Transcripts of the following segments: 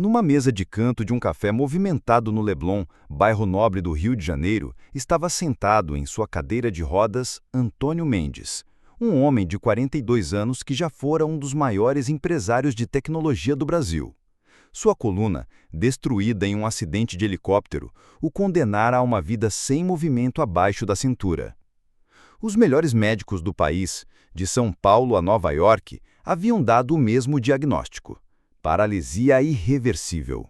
Numa mesa de canto de um café movimentado no Leblon, bairro nobre do Rio de Janeiro, estava sentado em sua cadeira de rodas Antônio Mendes, um homem de 42 anos que já fora um dos maiores empresários de tecnologia do Brasil. Sua coluna, destruída em um acidente de helicóptero, o condenara a uma vida sem movimento abaixo da cintura. Os melhores médicos do país, de São Paulo a Nova York, haviam dado o mesmo diagnóstico: paralisia irreversível.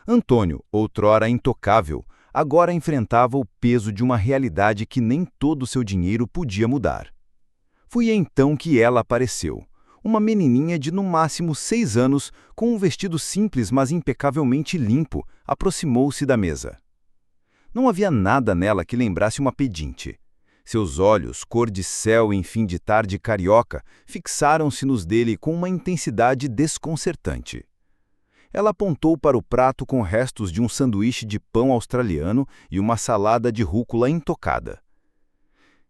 Antônio, outrora intocável, agora enfrentava o peso de uma realidade que nem todo seu dinheiro podia mudar. Foi então que ela apareceu. Uma menininha de no máximo 6 anos, com um vestido simples mas impecavelmente limpo, aproximou-se da mesa. Não havia nada nela que lembrasse uma pedinte. Seus olhos, cor de céu em fim de tarde carioca, fixaram-se nos dele com uma intensidade desconcertante. Ela apontou para o prato com restos de um sanduíche de pão australiano e uma salada de rúcula intocada.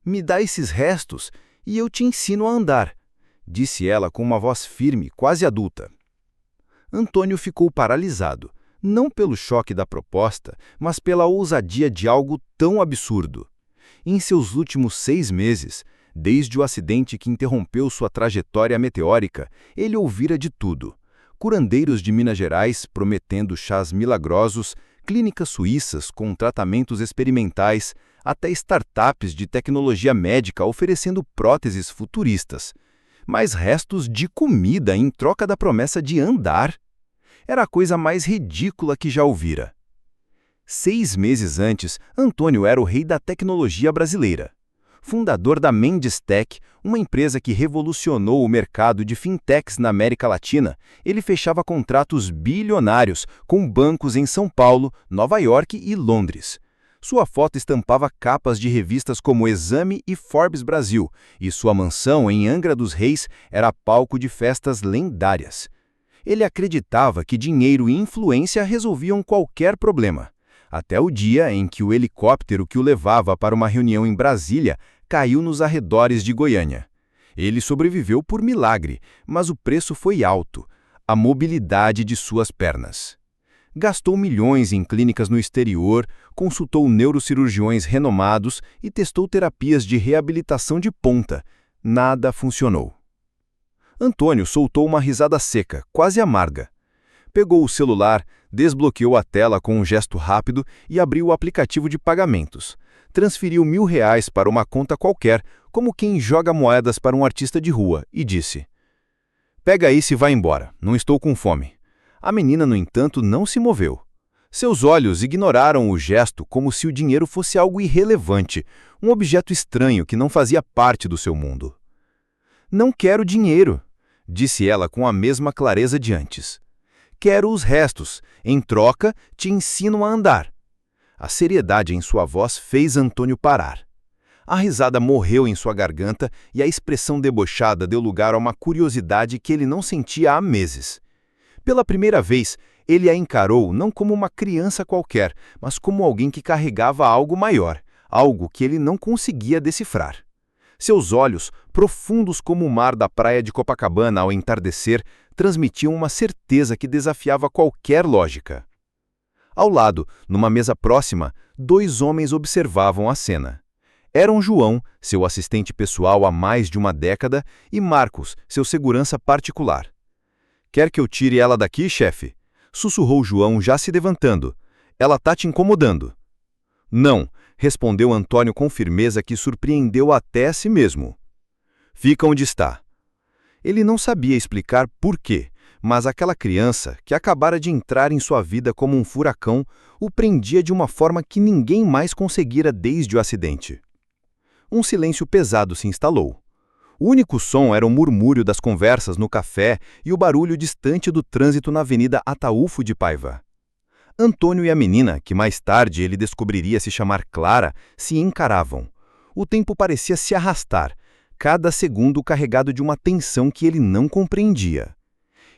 "Me dá esses restos e eu te ensino a andar", disse ela com uma voz firme, quase adulta. Antônio ficou paralisado, não pelo choque da proposta, mas pela ousadia de algo tão absurdo. Em seus últimos 6 meses, desde o acidente que interrompeu sua trajetória meteórica, ele ouvira de tudo: curandeiros de Minas Gerais prometendo chás milagrosos, clínicas suíças com tratamentos experimentais, até startups de tecnologia médica oferecendo próteses futuristas. Mas restos de comida em troca da promessa de andar? Era a coisa mais ridícula que já ouvira. 6 meses antes, Antônio era o rei da tecnologia brasileira. Fundador da Mendes Tech, uma empresa que revolucionou o mercado de fintechs na América Latina, ele fechava contratos bilionários com bancos em São Paulo, Nova York e Londres. Sua foto estampava capas de revistas como Exame e Forbes Brasil, e sua mansão em Angra dos Reis era palco de festas lendárias. Ele acreditava que dinheiro e influência resolviam qualquer problema. Até o dia em que o helicóptero que o levava para uma reunião em Brasília caiu nos arredores de Goiânia. Ele sobreviveu por milagre, mas o preço foi alto: a mobilidade de suas pernas. Gastou milhões em clínicas no exterior, consultou neurocirurgiões renomados e testou terapias de reabilitação de ponta. Nada funcionou. Antônio soltou uma risada seca, quase amarga. Pegou o celular, desbloqueou a tela com um gesto rápido e abriu o aplicativo de pagamentos. Transferiu R$1.000 para uma conta qualquer, como quem joga moedas para um artista de rua, e disse: "Pega isso e vai embora, não estou com fome." A menina, no entanto, não se moveu. Seus olhos ignoraram o gesto como se o dinheiro fosse algo irrelevante, um objeto estranho que não fazia parte do seu mundo. "Não quero dinheiro", disse ela com a mesma clareza de antes. "Quero os restos. Em troca, te ensino a andar." A seriedade em sua voz fez Antônio parar. A risada morreu em sua garganta e a expressão debochada deu lugar a uma curiosidade que ele não sentia há meses. Pela primeira vez, ele a encarou não como uma criança qualquer, mas como alguém que carregava algo maior, algo que ele não conseguia decifrar. Seus olhos, profundos como o mar da praia de Copacabana ao entardecer, transmitiam uma certeza que desafiava qualquer lógica. Ao lado, numa mesa próxima, 2 homens observavam a cena. Eram João, seu assistente pessoal há mais de uma década, e Marcos, seu segurança particular. "Quer que eu tire ela daqui, chefe?" sussurrou João, já se levantando. "Ela tá te incomodando." "Não", respondeu Antônio com firmeza que surpreendeu até a si mesmo. "Fica onde está." Ele não sabia explicar por quê, mas aquela criança, que acabara de entrar em sua vida como um furacão, o prendia de uma forma que ninguém mais conseguira desde o acidente. Um silêncio pesado se instalou. O único som era o murmúrio das conversas no café e o barulho distante do trânsito na Avenida Ataúfo de Paiva. Antônio e a menina, que mais tarde ele descobriria se chamar Clara, se encaravam. O tempo parecia se arrastar, cada segundo carregado de uma tensão que ele não compreendia.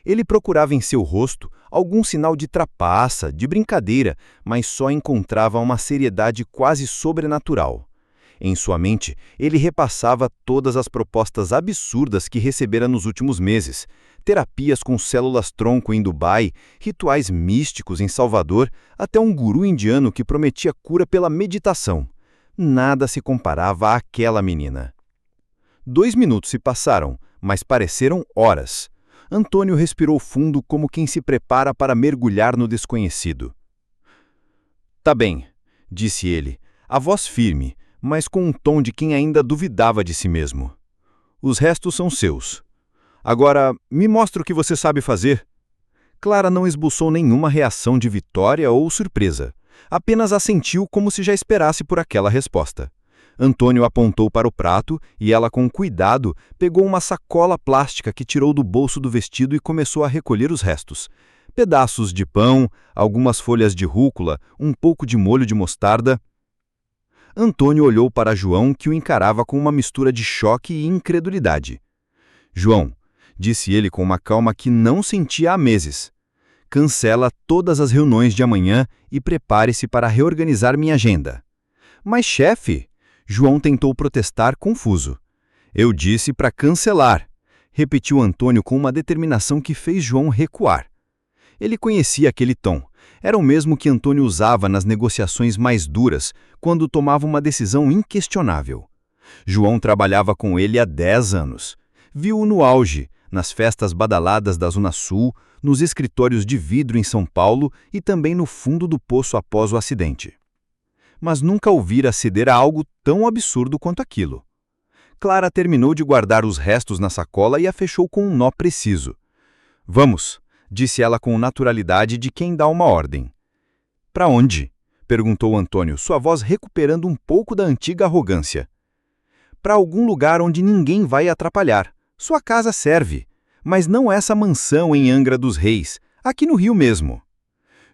Ele procurava em seu rosto algum sinal de trapaça, de brincadeira, mas só encontrava uma seriedade quase sobrenatural. Em sua mente, ele repassava todas as propostas absurdas que recebera nos últimos meses. Terapias com células-tronco em Dubai, rituais místicos em Salvador, até um guru indiano que prometia cura pela meditação. Nada se comparava àquela menina. 2 minutos se passaram, mas pareceram horas. Antônio respirou fundo como quem se prepara para mergulhar no desconhecido. "Tá bem", disse ele, a voz firme, mas com um tom de quem ainda duvidava de si mesmo. "Os restos são seus. Agora, me mostra o que você sabe fazer." Clara não esboçou nenhuma reação de vitória ou surpresa. Apenas assentiu como se já esperasse por aquela resposta. Antônio apontou para o prato e ela, com cuidado, pegou uma sacola plástica que tirou do bolso do vestido e começou a recolher os restos. Pedaços de pão, algumas folhas de rúcula, um pouco de molho de mostarda. Antônio olhou para João, que o encarava com uma mistura de choque e incredulidade. "João", disse ele com uma calma que não sentia há meses, "cancela todas as reuniões de amanhã e prepare-se para reorganizar minha agenda." "Mas, chefe", João tentou protestar, confuso. "Eu disse para cancelar", repetiu Antônio com uma determinação que fez João recuar. Ele conhecia aquele tom. Era o mesmo que Antônio usava nas negociações mais duras, quando tomava uma decisão inquestionável. João trabalhava com ele há 10 anos. Viu-o no auge, nas festas badaladas da Zona Sul, nos escritórios de vidro em São Paulo e também no fundo do poço após o acidente. Mas nunca o vira ceder a algo tão absurdo quanto aquilo. Clara terminou de guardar os restos na sacola e a fechou com um nó preciso. "Vamos", disse ela com naturalidade de quem dá uma ordem. "Para onde?", perguntou Antônio, sua voz recuperando um pouco da antiga arrogância. "Para algum lugar onde ninguém vai atrapalhar. Sua casa serve. Mas não essa mansão em Angra dos Reis, aqui no Rio mesmo."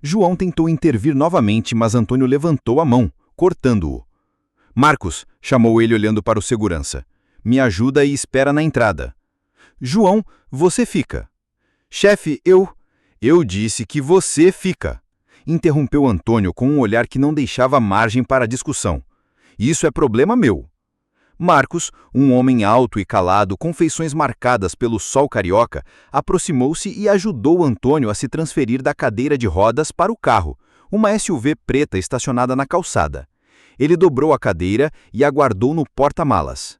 João tentou intervir novamente, mas Antônio levantou a mão, cortando-o. "Marcos", chamou ele olhando para o segurança, "me ajuda e espera na entrada." "João, você fica." "Chefe, eu disse que você fica", interrompeu Antônio com um olhar que não deixava margem para discussão. "Isso é problema meu." Marcos, um homem alto e calado, com feições marcadas pelo sol carioca, aproximou-se e ajudou Antônio a se transferir da cadeira de rodas para o carro, uma SUV preta estacionada na calçada. Ele dobrou a cadeira e aguardou no porta-malas.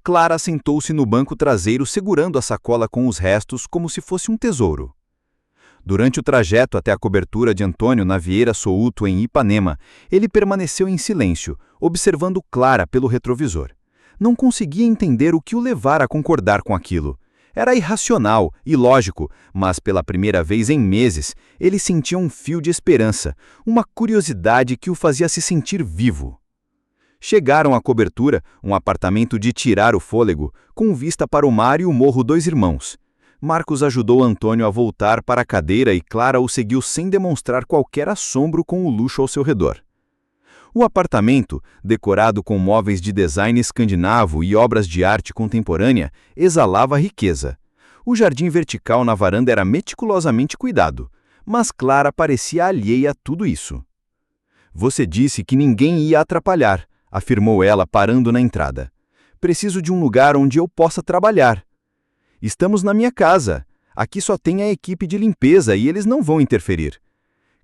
Clara sentou-se no banco traseiro segurando a sacola com os restos como se fosse um tesouro. Durante o trajeto até a cobertura de Antônio na Vieira Souto, em Ipanema, ele permaneceu em silêncio, observando Clara pelo retrovisor. Não conseguia entender o que o levara a concordar com aquilo. Era irracional, ilógico, mas pela primeira vez em meses, ele sentia um fio de esperança, uma curiosidade que o fazia se sentir vivo. Chegaram à cobertura, um apartamento de tirar o fôlego, com vista para o mar e o Morro Dois Irmãos. Marcos ajudou Antônio a voltar para a cadeira e Clara o seguiu sem demonstrar qualquer assombro com o luxo ao seu redor. O apartamento, decorado com móveis de design escandinavo e obras de arte contemporânea, exalava riqueza. O jardim vertical na varanda era meticulosamente cuidado, mas Clara parecia alheia a tudo isso. "Você disse que ninguém ia atrapalhar", afirmou ela, parando na entrada. "Preciso de um lugar onde eu possa trabalhar." "Estamos na minha casa. Aqui só tem a equipe de limpeza e eles não vão interferir."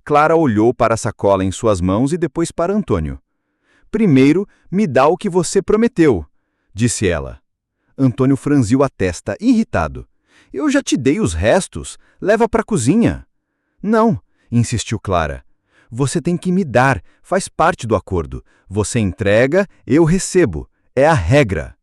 Clara olhou para a sacola em suas mãos e depois para Antônio. "Primeiro, me dá o que você prometeu", disse ela. Antônio franziu a testa, irritado. "Eu já te dei os restos. Leva para a cozinha." "Não", insistiu Clara. "Você tem que me dar. Faz parte do acordo. Você entrega, eu recebo. É a regra."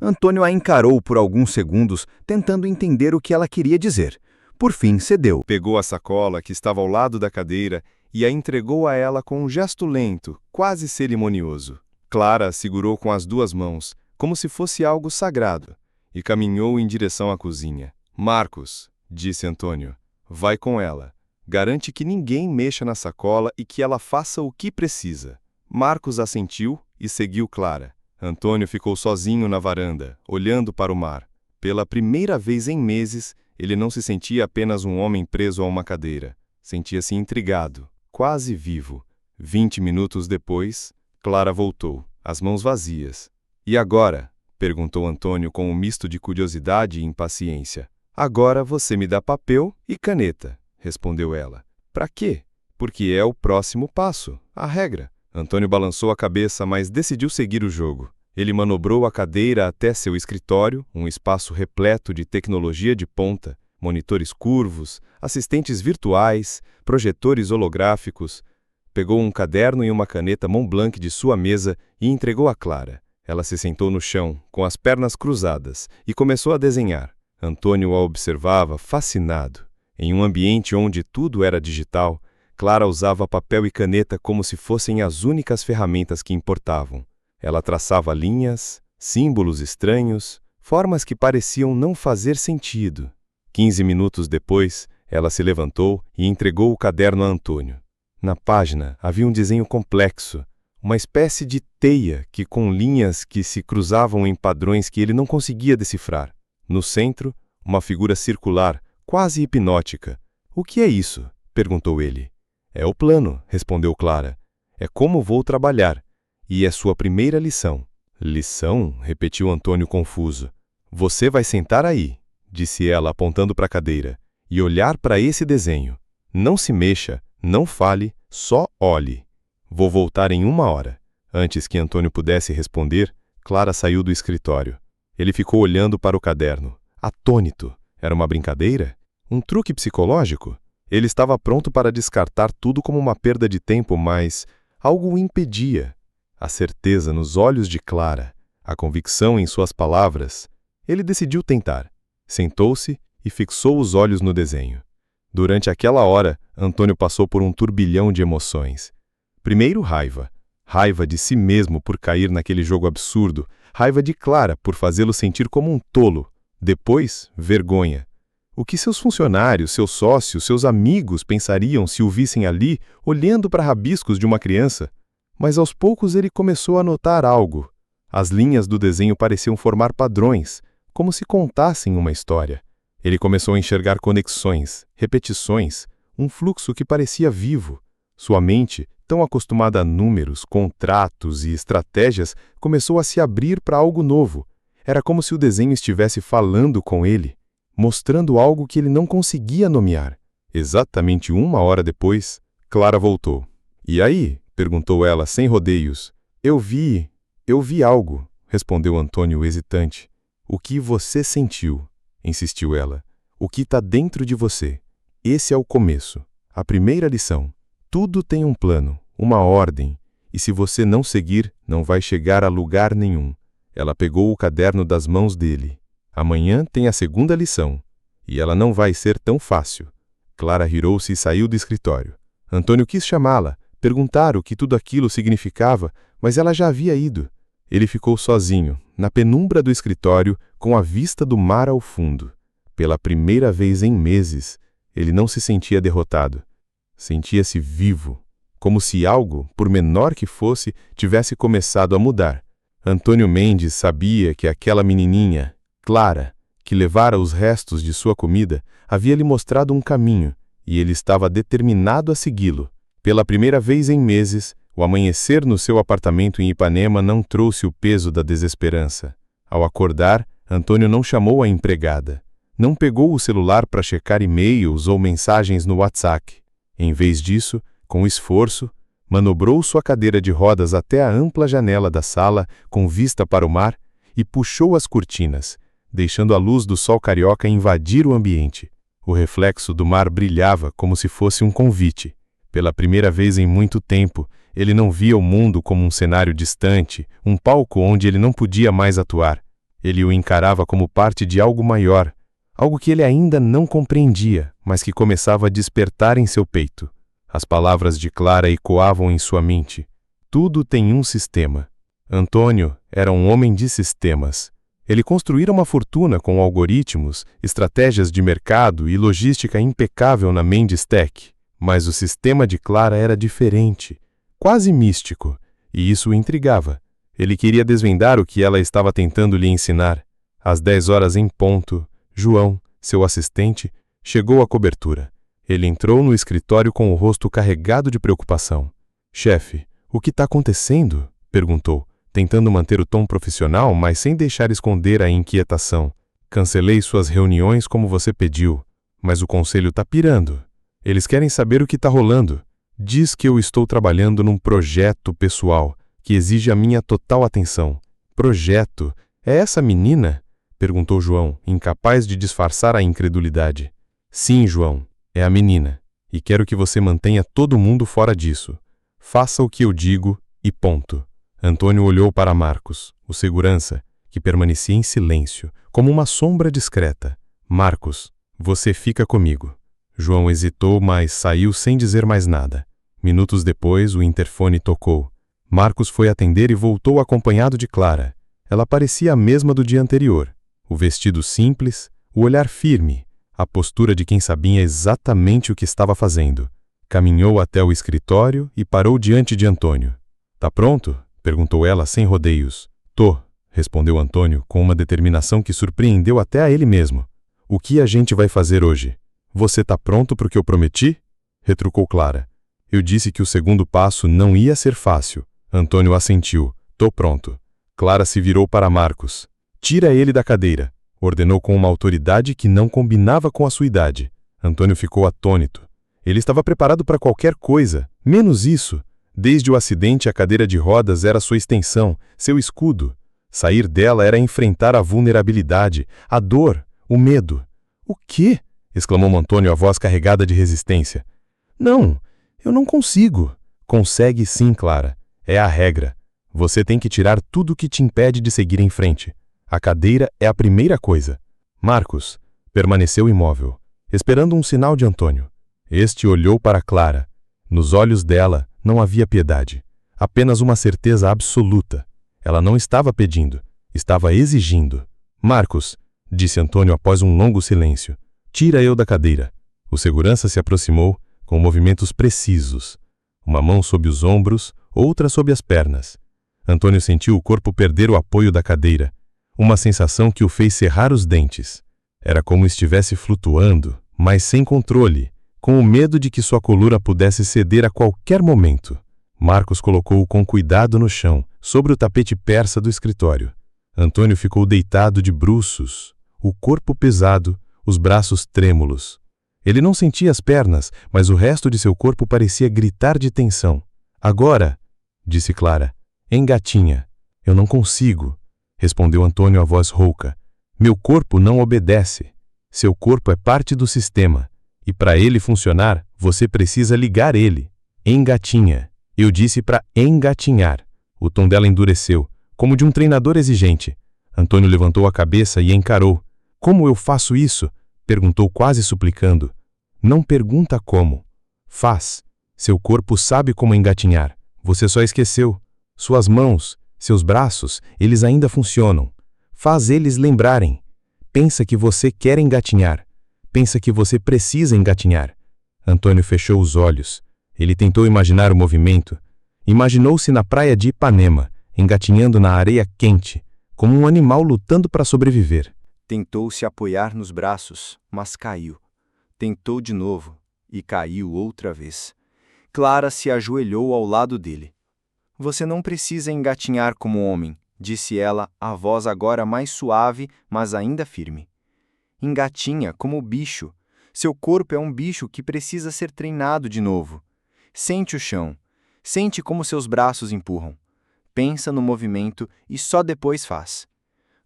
Antônio a encarou por alguns segundos, tentando entender o que ela queria dizer. Por fim, cedeu. Pegou a sacola que estava ao lado da cadeira e a entregou a ela com um gesto lento, quase cerimonioso. Clara a segurou com as 2 mãos, como se fosse algo sagrado, e caminhou em direção à cozinha. "Marcos", disse Antônio, "vai com ela. Garante que ninguém mexa na sacola e que ela faça o que precisa." Marcos assentiu e seguiu Clara. Antônio ficou sozinho na varanda, olhando para o mar. Pela primeira vez em meses, ele não se sentia apenas um homem preso a uma cadeira. Sentia-se intrigado, quase vivo. 20 minutos depois, Clara voltou. as mãos vazias. E agora? Perguntou Antônio com um misto de curiosidade e impaciência. Agora você me dá papel e caneta, respondeu ela. Para quê? Porque é o próximo passo, a regra. Antônio balançou a cabeça, mas decidiu seguir o jogo. Ele manobrou a cadeira até seu escritório, um espaço repleto de tecnologia de ponta, monitores curvos, assistentes virtuais, projetores holográficos. Pegou um caderno e uma caneta Montblanc de sua mesa e entregou a Clara. Ela se sentou no chão, com as pernas cruzadas, e começou a desenhar. Antônio a observava, fascinado. Em um ambiente onde tudo era digital, Clara usava papel e caneta como se fossem as únicas ferramentas que importavam. Ela traçava linhas, símbolos estranhos, formas que pareciam não fazer sentido. 15 minutos depois, ela se levantou e entregou o caderno a Antônio. Na página havia um desenho complexo, uma espécie de teia com linhas que se cruzavam em padrões que ele não conseguia decifrar. No centro, uma figura circular, quase hipnótica. "O que é isso?" perguntou ele. "É o plano", respondeu Clara. "É como vou trabalhar. E é sua primeira lição." "Lição?" repetiu Antônio confuso. "Você vai sentar aí", disse ela apontando para a cadeira, "e olhar para esse desenho. Não se mexa, não fale, só olhe. Vou voltar em 1 hora." Antes que Antônio pudesse responder, Clara saiu do escritório. Ele ficou olhando para o caderno, atônito. Era uma brincadeira? Um truque psicológico? Ele estava pronto para descartar tudo como uma perda de tempo, mas algo o impedia. A certeza nos olhos de Clara, a convicção em suas palavras. Ele decidiu tentar. Sentou-se e fixou os olhos no desenho. Durante aquela hora, Antônio passou por um turbilhão de emoções. Primeiro, raiva. Raiva de si mesmo por cair naquele jogo absurdo. Raiva de Clara por fazê-lo sentir como um tolo. Depois, vergonha. O que seus funcionários, seus sócios, seus amigos pensariam se o vissem ali, olhando para rabiscos de uma criança? Mas aos poucos ele começou a notar algo. As linhas do desenho pareciam formar padrões, como se contassem uma história. Ele começou a enxergar conexões, repetições, um fluxo que parecia vivo. Sua mente, tão acostumada a números, contratos e estratégias, começou a se abrir para algo novo. Era como se o desenho estivesse falando com ele, mostrando algo que ele não conseguia nomear. Exatamente 1 hora depois, Clara voltou. "E aí?" perguntou ela sem rodeios. Eu vi algo", respondeu Antônio hesitante. "O que você sentiu?" insistiu ela. "O que está dentro de você. Esse é o começo, a primeira lição. Tudo tem um plano, uma ordem, e se você não seguir, não vai chegar a lugar nenhum." Ela pegou o caderno das mãos dele. "Amanhã tem a segunda lição, e ela não vai ser tão fácil." Clara virou-se e saiu do escritório. Antônio quis chamá-la, perguntar o que tudo aquilo significava, mas ela já havia ido. Ele ficou sozinho, na penumbra do escritório, com a vista do mar ao fundo. Pela primeira vez em meses, ele não se sentia derrotado. Sentia-se vivo, como se algo, por menor que fosse, tivesse começado a mudar. Antônio Mendes sabia que aquela menininha, Clara, que levara os restos de sua comida, havia lhe mostrado um caminho, e ele estava determinado a segui-lo. Pela primeira vez em meses, o amanhecer no seu apartamento em Ipanema não trouxe o peso da desesperança. Ao acordar, Antônio não chamou a empregada. Não pegou o celular para checar e-mails ou mensagens no WhatsApp. Em vez disso, com esforço, manobrou sua cadeira de rodas até a ampla janela da sala, com vista para o mar, e puxou as cortinas, deixando a luz do sol carioca invadir o ambiente. O reflexo do mar brilhava como se fosse um convite. Pela primeira vez em muito tempo, ele não via o mundo como um cenário distante, um palco onde ele não podia mais atuar. Ele o encarava como parte de algo maior, algo que ele ainda não compreendia, mas que começava a despertar em seu peito. As palavras de Clara ecoavam em sua mente. Tudo tem um sistema. Antônio era um homem de sistemas. Ele construíra uma fortuna com algoritmos, estratégias de mercado e logística impecável na Mendes Tech. Mas o sistema de Clara era diferente, quase místico, e isso o intrigava. Ele queria desvendar o que ela estava tentando lhe ensinar. Às 10 horas em ponto, João, seu assistente, chegou à cobertura. Ele entrou no escritório com o rosto carregado de preocupação. "Chefe, o que está acontecendo?" perguntou. tentando manter o tom profissional, mas sem deixar esconder a inquietação. Cancelei suas reuniões como você pediu, mas o conselho tá pirando. Eles querem saber o que tá rolando. Diz que eu estou trabalhando num projeto pessoal que exige a minha total atenção. Projeto? É essa menina? Perguntou João, incapaz de disfarçar a incredulidade. Sim, João, é a menina. E quero que você mantenha todo mundo fora disso. Faça o que eu digo e ponto. Antônio olhou para Marcos, o segurança, que permanecia em silêncio, como uma sombra discreta. Marcos, você fica comigo. João hesitou, mas saiu sem dizer mais nada. Minutos depois, o interfone tocou. Marcos foi atender e voltou acompanhado de Clara. Ela parecia a mesma do dia anterior. O vestido simples, o olhar firme, a postura de quem sabia exatamente o que estava fazendo. Caminhou até o escritório e parou diante de Antônio. Tá pronto? Perguntou ela sem rodeios. Tô, respondeu Antônio com uma determinação que surpreendeu até a ele mesmo. O que a gente vai fazer hoje? Você tá pronto pro que eu prometi? Retrucou Clara. Eu disse que o segundo passo não ia ser fácil. Antônio assentiu. Tô pronto. Clara se virou para Marcos. Tira ele da cadeira, ordenou com uma autoridade que não combinava com a sua idade. Antônio ficou atônito. Ele estava preparado para qualquer coisa, menos isso. Desde o acidente, a cadeira de rodas era sua extensão, seu escudo. Sair dela era enfrentar a vulnerabilidade, a dor, o medo. O quê? Exclamou Antônio, a voz carregada de resistência. Não, eu não consigo. Consegue sim, Clara. É a regra. Você tem que tirar tudo que te impede de seguir em frente. A cadeira é a primeira coisa. Marcos permaneceu imóvel, esperando um sinal de Antônio. Este olhou para Clara. Nos olhos dela não havia piedade, apenas uma certeza absoluta. Ela não estava pedindo, estava exigindo. Marcos, disse Antônio após um longo silêncio, tira eu da cadeira. O segurança se aproximou com movimentos precisos. Uma mão sob os ombros, outra sob as pernas. Antônio sentiu o corpo perder o apoio da cadeira, uma sensação que o fez cerrar os dentes. Era como estivesse flutuando, mas sem controle, com o medo de que sua coluna pudesse ceder a qualquer momento. Marcos colocou-o com cuidado no chão, sobre o tapete persa do escritório. Antônio ficou deitado de bruços, o corpo pesado, os braços trêmulos. Ele não sentia as pernas, mas o resto de seu corpo parecia gritar de tensão. Agora, disse Clara, engatinha. Eu não consigo, respondeu Antônio a voz rouca. Meu corpo não obedece. Seu corpo é parte do sistema. E para ele funcionar, você precisa ligar ele. Engatinha. Eu disse para engatinhar. O tom dela endureceu, como de um treinador exigente. Antônio levantou a cabeça e encarou. Como eu faço isso? Perguntou quase suplicando. Não pergunta como. Faz. Seu corpo sabe como engatinhar. Você só esqueceu. Suas mãos, seus braços, eles ainda funcionam. Faz eles lembrarem. Pensa que você quer engatinhar. Pensa que você precisa engatinhar. Antônio fechou os olhos. Ele tentou imaginar o movimento. Imaginou-se na praia de Ipanema, engatinhando na areia quente, como um animal lutando para sobreviver. Tentou se apoiar nos braços, mas caiu. Tentou de novo e caiu outra vez. Clara se ajoelhou ao lado dele. Você não precisa engatinhar como homem, disse ela, a voz agora mais suave, mas ainda firme. Engatinha como bicho. Seu corpo é um bicho que precisa ser treinado de novo. Sente o chão. Sente como seus braços empurram. Pensa no movimento e só depois faz.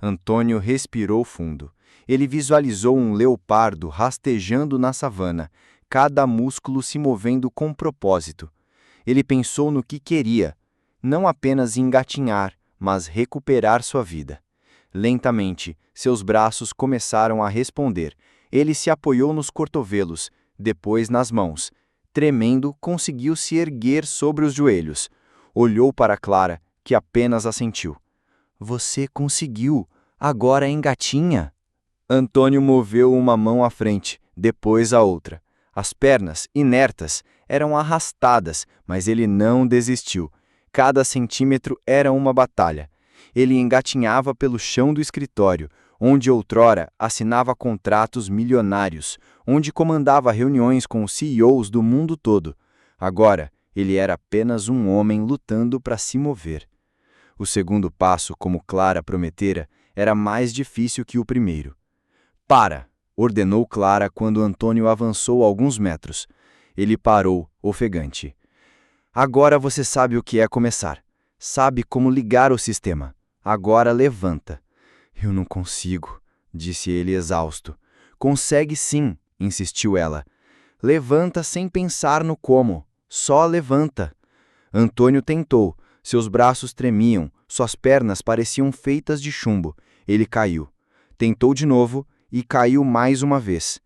Antônio respirou fundo. Ele visualizou um leopardo rastejando na savana, cada músculo se movendo com propósito. Ele pensou no que queria, não apenas engatinhar, mas recuperar sua vida. Lentamente, seus braços começaram a responder. Ele se apoiou nos cotovelos, depois nas mãos. Tremendo, conseguiu se erguer sobre os joelhos. Olhou para Clara, que apenas assentiu. Você conseguiu. Agora engatinha. Antônio moveu uma mão à frente, depois a outra. As pernas, inertas, eram arrastadas, mas ele não desistiu. Cada centímetro era uma batalha. Ele engatinhava pelo chão do escritório, onde outrora assinava contratos milionários, onde comandava reuniões com os CEOs do mundo todo. Agora, ele era apenas um homem lutando para se mover. O segundo passo, como Clara prometera, era mais difícil que o primeiro. Para! Ordenou Clara quando Antônio avançou alguns metros. Ele parou, ofegante. Agora você sabe o que é começar. Sabe como ligar o sistema. Agora levanta. Eu não consigo, disse ele exausto. Consegue sim, insistiu ela. Levanta sem pensar no como. Só levanta. Antônio tentou. Seus braços tremiam, suas pernas pareciam feitas de chumbo. Ele caiu. Tentou de novo e caiu mais uma vez.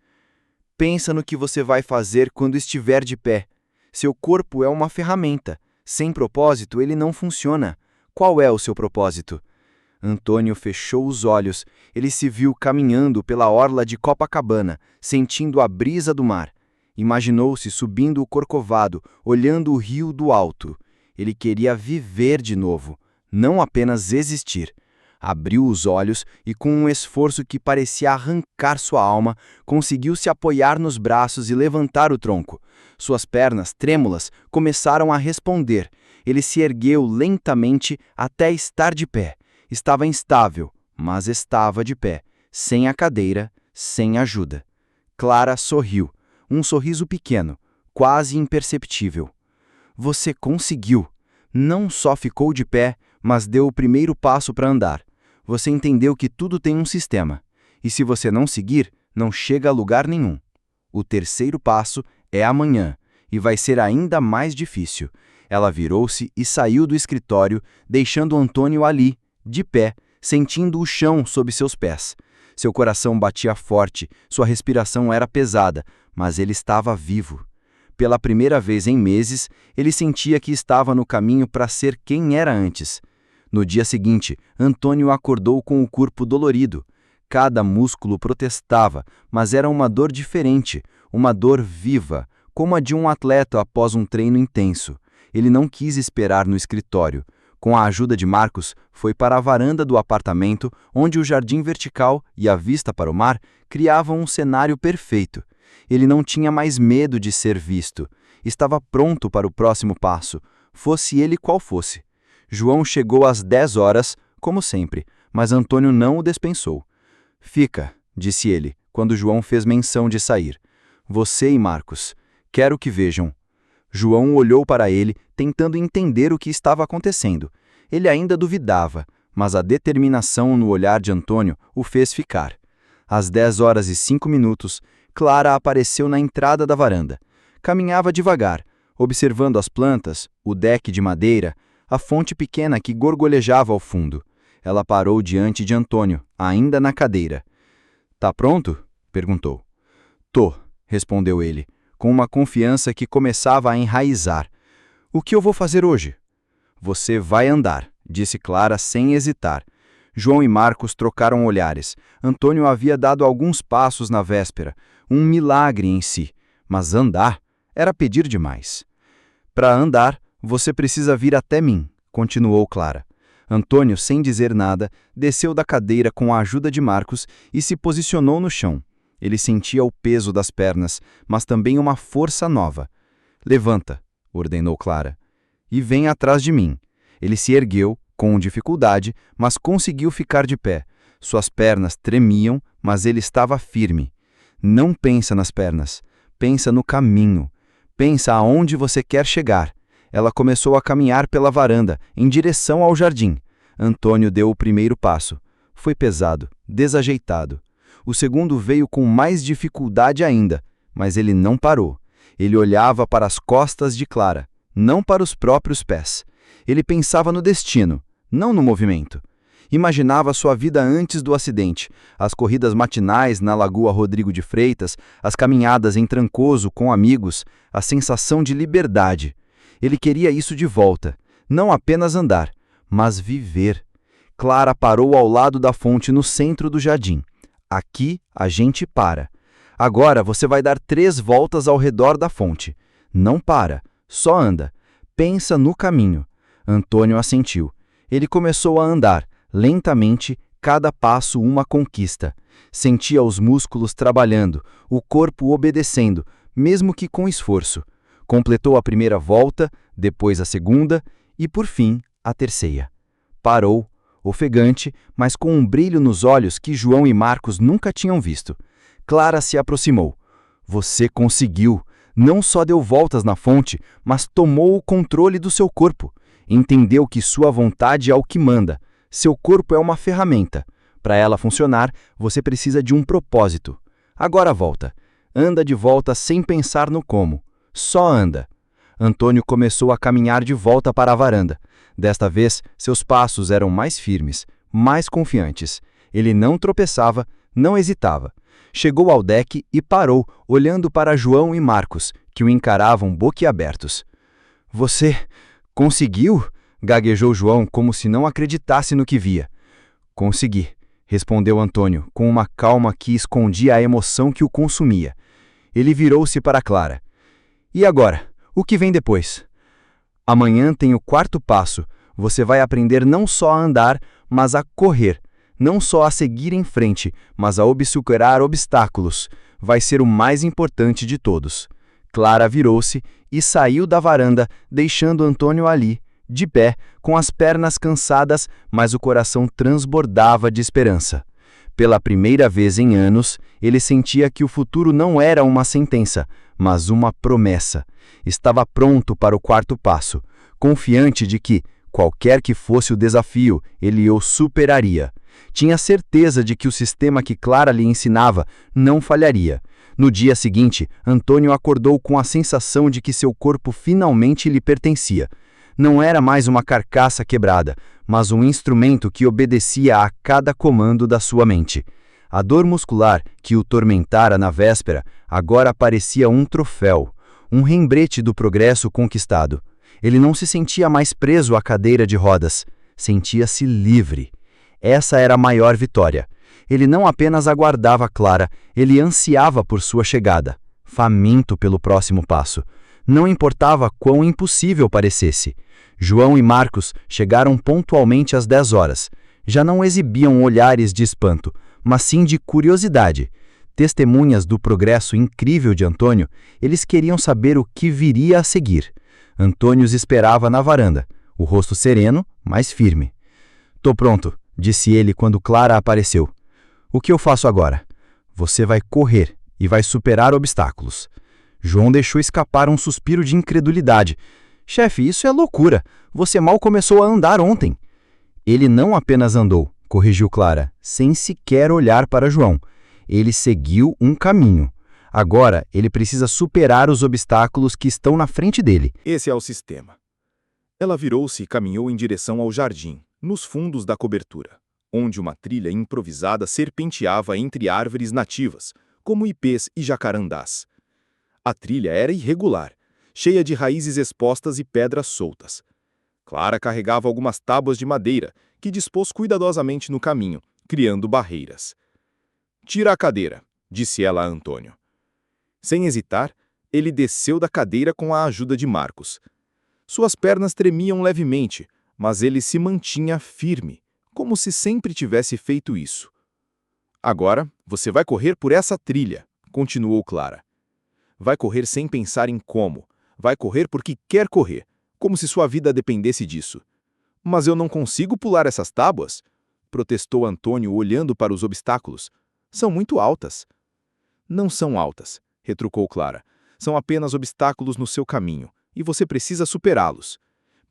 Pensa no que você vai fazer quando estiver de pé. Seu corpo é uma ferramenta. Sem propósito, ele não funciona. Qual é o seu propósito? Antônio fechou os olhos. Ele se viu caminhando pela orla de Copacabana, sentindo a brisa do mar. Imaginou-se subindo o Corcovado, olhando o rio do alto. Ele queria viver de novo, não apenas existir. Abriu os olhos e, com um esforço que parecia arrancar sua alma, conseguiu se apoiar nos braços e levantar o tronco. Suas pernas, trêmulas, começaram a responder. Ele se ergueu lentamente até estar de pé. Estava instável, mas estava de pé, sem a cadeira, sem ajuda. Clara sorriu, um sorriso pequeno, quase imperceptível. Você conseguiu. Não só ficou de pé, mas deu o primeiro passo para andar. Você entendeu que tudo tem um sistema. E se você não seguir, não chega a lugar nenhum. O terceiro passo é amanhã, e vai ser ainda mais difícil. Ela virou-se e saiu do escritório, deixando Antônio ali, de pé, sentindo o chão sob seus pés. Seu coração batia forte, sua respiração era pesada, mas ele estava vivo. Pela primeira vez em meses, ele sentia que estava no caminho para ser quem era antes. No dia seguinte, Antônio acordou com o corpo dolorido. Cada músculo protestava, mas era uma dor diferente, uma dor viva, como a de um atleta após um treino intenso. Ele não quis esperar no escritório. Com a ajuda de Marcos, foi para a varanda do apartamento, onde o jardim vertical e a vista para o mar criavam um cenário perfeito. Ele não tinha mais medo de ser visto. Estava pronto para o próximo passo, fosse ele qual fosse. João chegou às 10 horas, como sempre, mas Antônio não o dispensou. Fica, disse ele, quando João fez menção de sair. Você e Marcos. Quero que vejam. João olhou para ele, tentando entender o que estava acontecendo. Ele ainda duvidava, mas a determinação no olhar de Antônio o fez ficar. Às 10h05, Clara apareceu na entrada da varanda. Caminhava devagar, observando as plantas, o deck de madeira, a fonte pequena que gorgolejava ao fundo. Ela parou diante de Antônio, ainda na cadeira. Tá pronto? Perguntou. Tô, respondeu ele, com uma confiança que começava a enraizar. O que eu vou fazer hoje? Você vai andar, disse Clara sem hesitar. João e Marcos trocaram olhares. Antônio havia dado alguns passos na véspera, um milagre em si, mas andar era pedir demais. Para andar, você precisa vir até mim, continuou Clara. Antônio, sem dizer nada, desceu da cadeira com a ajuda de Marcos e se posicionou no chão. Ele sentia o peso das pernas, mas também uma força nova. Levanta, ordenou Clara, e vem atrás de mim. Ele se ergueu, com dificuldade, mas conseguiu ficar de pé. Suas pernas tremiam, mas ele estava firme. Não pensa nas pernas, pensa no caminho. Pensa aonde você quer chegar. Ela começou a caminhar pela varanda, em direção ao jardim. Antônio deu o primeiro passo. Foi pesado, desajeitado. O segundo veio com mais dificuldade ainda, mas ele não parou. Ele olhava para as costas de Clara, não para os próprios pés. Ele pensava no destino, não no movimento. Imaginava sua vida antes do acidente, as corridas matinais na Lagoa Rodrigo de Freitas, as caminhadas em Trancoso com amigos, a sensação de liberdade. Ele queria isso de volta, não apenas andar, mas viver. Clara parou ao lado da fonte no centro do jardim. Aqui a gente para. Agora você vai dar 3 voltas ao redor da fonte. Não para, só anda. Pensa no caminho. Antônio assentiu. Ele começou a andar, lentamente, cada passo uma conquista. Sentia os músculos trabalhando, o corpo obedecendo, mesmo que com esforço. Completou a primeira volta, depois a segunda e, por fim, a terceira. parou, ofegante, mas com um brilho nos olhos que João e Marcos nunca tinham visto. Clara se aproximou. Você conseguiu! Não só deu voltas na fonte, mas tomou o controle do seu corpo. Entendeu que sua vontade é o que manda. Seu corpo é uma ferramenta. Para ela funcionar, você precisa de um propósito. Agora volta. Anda de volta sem pensar no como. Só anda. Antônio começou a caminhar de volta para a varanda. Desta vez, seus passos eram mais firmes, mais confiantes. Ele não tropeçava, não hesitava. Chegou ao deck e parou, olhando para João e Marcos, que o encaravam boquiabertos. Você conseguiu? Gaguejou João, como se não acreditasse no que via. Consegui, respondeu Antônio, com uma calma que escondia a emoção que o consumia. Ele virou-se para Clara. E agora? O que vem depois? Amanhã tem o quarto passo. Você vai aprender não só a andar, mas a correr. Não só a seguir em frente, mas a superar obstáculos. Vai ser o mais importante de todos. Clara virou-se e saiu da varanda, deixando Antônio ali, de pé, com as pernas cansadas, mas o coração transbordava de esperança. Pela primeira vez em anos, ele sentia que o futuro não era uma sentença, mas uma promessa. Estava pronto para o quarto passo, confiante de que, qualquer que fosse o desafio, ele o superaria. Tinha certeza de que o sistema que Clara lhe ensinava não falharia. No dia seguinte, Antônio acordou com a sensação de que seu corpo finalmente lhe pertencia. Não era mais uma carcaça quebrada, mas um instrumento que obedecia a cada comando da sua mente. A dor muscular que o tormentara na véspera agora parecia um troféu, um rembrete do progresso conquistado. Ele não se sentia mais preso à cadeira de rodas, sentia-se livre. Essa era a maior vitória. Ele não apenas aguardava Clara, ele ansiava por sua chegada, faminto pelo próximo passo. Não importava quão impossível parecesse. João e Marcos chegaram pontualmente às 10 horas. Já não exibiam olhares de espanto, mas sim de curiosidade. Testemunhas do progresso incrível de Antônio, eles queriam saber o que viria a seguir. Antônio os esperava na varanda, o rosto sereno, mas firme. "Tô pronto", disse ele quando Clara apareceu. "O que eu faço agora?" "Você vai correr e vai superar obstáculos." João deixou escapar um suspiro de incredulidade. "Chefe, isso é loucura. Você mal começou a andar ontem." Ele não apenas andou, corrigiu Clara, sem sequer olhar para João. Ele seguiu um caminho. Agora, ele precisa superar os obstáculos que estão na frente dele. Esse é o sistema. Ela virou-se e caminhou em direção ao jardim, nos fundos da cobertura, onde uma trilha improvisada serpenteava entre árvores nativas, como ipês e jacarandás. A trilha era irregular, cheia de raízes expostas e pedras soltas. Clara carregava algumas tábuas de madeira, que dispôs cuidadosamente no caminho, criando barreiras. "Tira a cadeira", disse ela a Antônio. Sem hesitar, ele desceu da cadeira com a ajuda de Marcos. Suas pernas tremiam levemente, mas ele se mantinha firme, como se sempre tivesse feito isso. "Agora, você vai correr por essa trilha", continuou Clara. "Vai correr sem pensar em como. Vai correr porque quer correr, como se sua vida dependesse disso." "Mas eu não consigo pular essas tábuas", protestou Antônio olhando para os obstáculos. "São muito altas." "Não são altas", retrucou Clara. "São apenas obstáculos no seu caminho, e você precisa superá-los.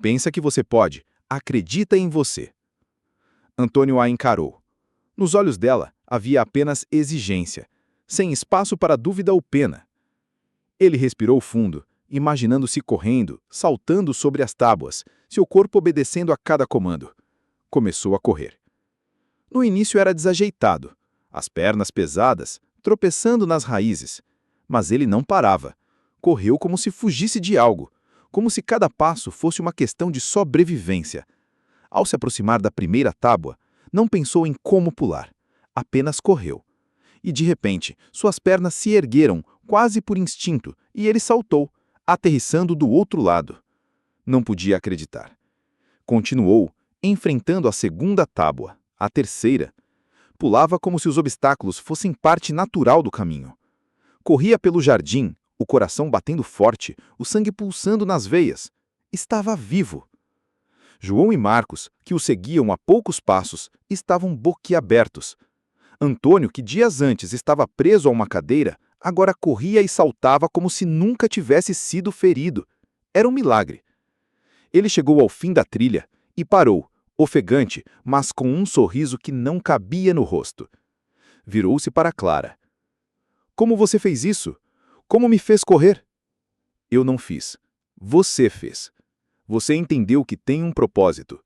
Pensa que você pode. Acredita em você." Antônio a encarou. Nos olhos dela havia apenas exigência, sem espaço para dúvida ou pena. Ele respirou fundo, imaginando-se correndo, saltando sobre as tábuas, seu corpo obedecendo a cada comando. Começou a correr. No início era desajeitado, as pernas pesadas, tropeçando nas raízes. Mas ele não parava. Correu como se fugisse de algo, como se cada passo fosse uma questão de sobrevivência. Ao se aproximar da primeira tábua, não pensou em como pular, apenas correu. E de repente, suas pernas se ergueram, quase por instinto, e ele saltou, aterrissando do outro lado. Não podia acreditar. Continuou, enfrentando a segunda tábua, a terceira. Pulava como se os obstáculos fossem parte natural do caminho. Corria pelo jardim, o coração batendo forte, o sangue pulsando nas veias. Estava vivo. João e Marcos, que o seguiam a poucos passos, estavam boquiabertos. Antônio, que dias antes estava preso a uma cadeira, agora corria e saltava como se nunca tivesse sido ferido. Era um milagre. Ele chegou ao fim da trilha e parou, ofegante, mas com um sorriso que não cabia no rosto. Virou-se para Clara. Como você fez isso? Como me fez correr? Eu não fiz. Você fez. Você entendeu que tem um propósito.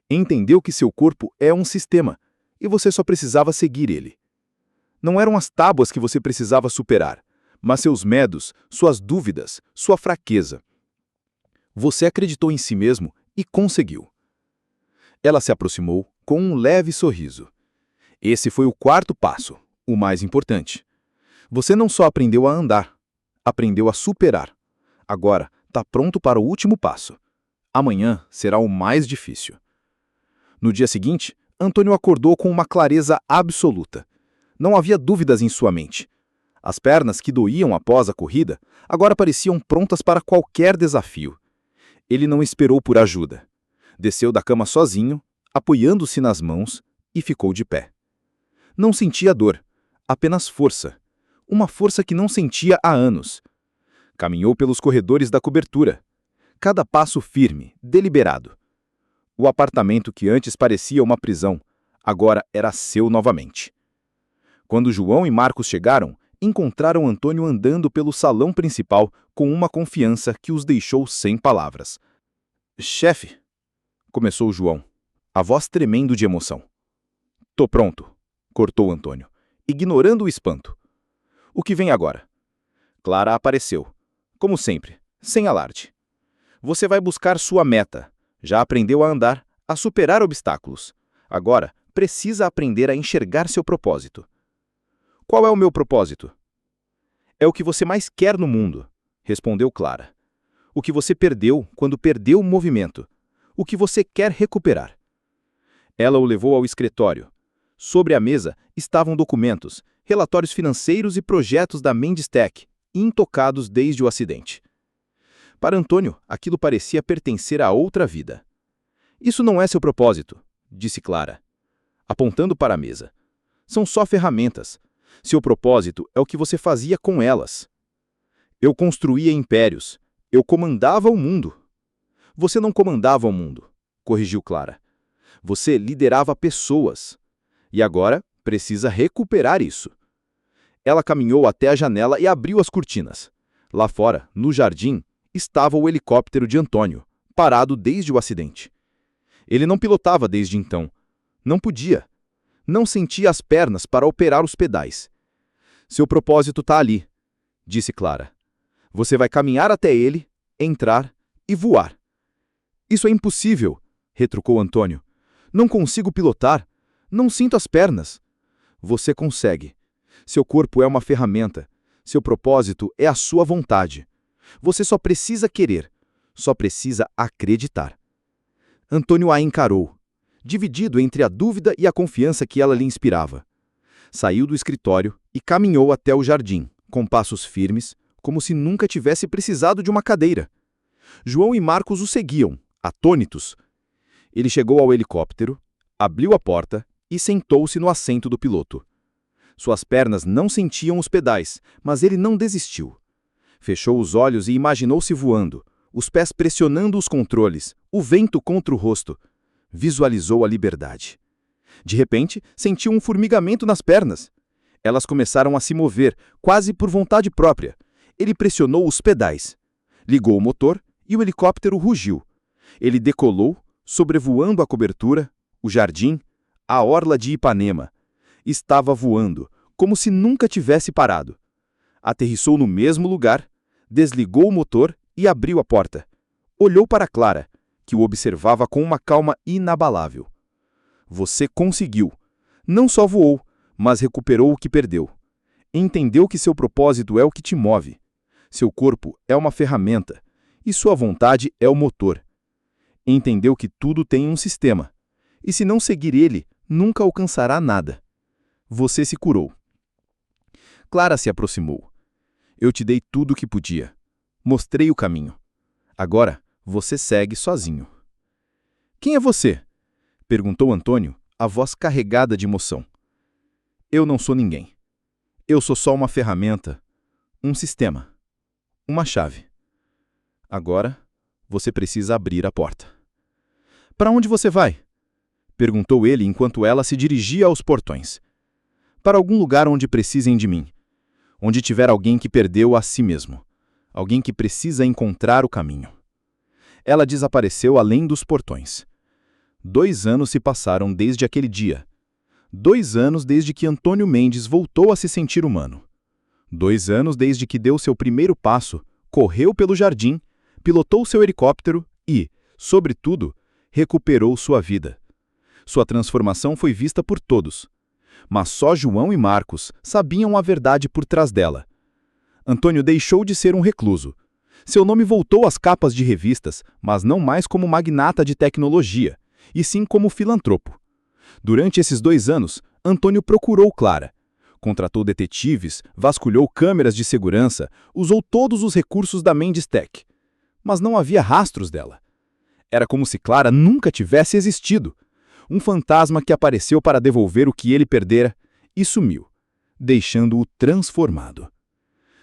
Entendeu que seu corpo é um sistema e você só precisava seguir ele. Não eram as tábuas que você precisava superar, mas seus medos, suas dúvidas, sua fraqueza. Você acreditou em si mesmo e conseguiu. Ela se aproximou com um leve sorriso. Esse foi o quarto passo, o mais importante. Você não só aprendeu a andar, aprendeu a superar. Agora, está pronto para o último passo. Amanhã será o mais difícil. No dia seguinte, Antônio acordou com uma clareza absoluta. Não havia dúvidas em sua mente. As pernas que doíam após a corrida agora pareciam prontas para qualquer desafio. Ele não esperou por ajuda. Desceu da cama sozinho, apoiando-se nas mãos, e ficou de pé. Não sentia dor, apenas força. Uma força que não sentia há anos. Caminhou pelos corredores da cobertura. Cada passo firme, deliberado. O apartamento que antes parecia uma prisão, agora era seu novamente. Quando João e Marcos chegaram, encontraram Antônio andando pelo salão principal com uma confiança que os deixou sem palavras. Chefe, começou João, a voz tremendo de emoção. Tô pronto, cortou Antônio, ignorando o espanto. O que vem agora? Clara apareceu, como sempre, sem alarde. Você vai buscar sua meta. Já aprendeu a andar, a superar obstáculos. Agora, precisa aprender a enxergar seu propósito. Qual é o meu propósito? É o que você mais quer no mundo, respondeu Clara. O que você perdeu quando perdeu o movimento. O que você quer recuperar. Ela o levou ao escritório. Sobre a mesa estavam documentos, relatórios financeiros e projetos da Mendes Tech, intocados desde o acidente. Para Antônio, aquilo parecia pertencer a outra vida. Isso não é seu propósito, disse Clara, apontando para a mesa. São só ferramentas. Seu propósito é o que você fazia com elas. Eu construía impérios. Eu comandava o mundo. Você não comandava o mundo, corrigiu Clara. Você liderava pessoas. E agora precisa recuperar isso. Ela caminhou até a janela e abriu as cortinas. Lá fora, no jardim, estava o helicóptero de Antônio, parado desde o acidente. Ele não pilotava desde então. Não podia. Não sentia as pernas para operar os pedais. Seu propósito está ali, disse Clara. Você vai caminhar até ele, entrar e voar. Isso é impossível, retrucou Antônio. Não consigo pilotar. Não sinto as pernas. Você consegue. Seu corpo é uma ferramenta. Seu propósito é a sua vontade. Você só precisa querer. Só precisa acreditar. Antônio a encarou, dividido entre a dúvida e a confiança que ela lhe inspirava. Saiu do escritório e caminhou até o jardim, com passos firmes, como se nunca tivesse precisado de uma cadeira. João e Marcos o seguiam, atônitos. Ele chegou ao helicóptero, abriu a porta e sentou-se no assento do piloto. Suas pernas não sentiam os pedais, mas ele não desistiu. Fechou os olhos e imaginou-se voando, os pés pressionando os controles, o vento contra o rosto. Visualizou a liberdade. De repente, sentiu um formigamento nas pernas. Elas começaram a se mover, quase por vontade própria. Ele pressionou os pedais. Ligou o motor e o helicóptero rugiu. Ele decolou, sobrevoando a cobertura, o jardim, a orla de Ipanema. Estava voando, como se nunca tivesse parado. Aterrissou no mesmo lugar, desligou o motor e abriu a porta. Olhou para Clara, que o observava com uma calma inabalável. Você conseguiu. Não só voou, mas recuperou o que perdeu. Entendeu que seu propósito é o que te move. Seu corpo é uma ferramenta e sua vontade é o motor. Entendeu que tudo tem um sistema, e se não seguir ele, nunca alcançará nada. Você se curou. Clara se aproximou. Eu te dei tudo o que podia. Mostrei o caminho. Agora, você segue sozinho. Quem é você? Perguntou Antônio, a voz carregada de emoção. Eu não sou ninguém. Eu sou só uma ferramenta, um sistema, uma chave. Agora, você precisa abrir a porta. Para onde você vai? Perguntou ele enquanto ela se dirigia aos portões. Para algum lugar onde precisem de mim. Onde tiver alguém que perdeu a si mesmo. Alguém que precisa encontrar o caminho. Ela desapareceu além dos portões. 2 anos se passaram desde aquele dia. 2 anos desde que Antônio Mendes voltou a se sentir humano. 2 anos desde que deu seu primeiro passo, correu pelo jardim, pilotou seu helicóptero e, sobretudo, recuperou sua vida. Sua transformação foi vista por todos. Mas só João e Marcos sabiam a verdade por trás dela. Antônio deixou de ser um recluso. Seu nome voltou às capas de revistas, mas não mais como magnata de tecnologia, e sim como filantropo. Durante esses 2 anos, Antônio procurou Clara. Contratou detetives, vasculhou câmeras de segurança, usou todos os recursos da Mendes Tech. Mas não havia rastros dela. Era como se Clara nunca tivesse existido. Um fantasma que apareceu para devolver o que ele perdera e sumiu, deixando-o transformado.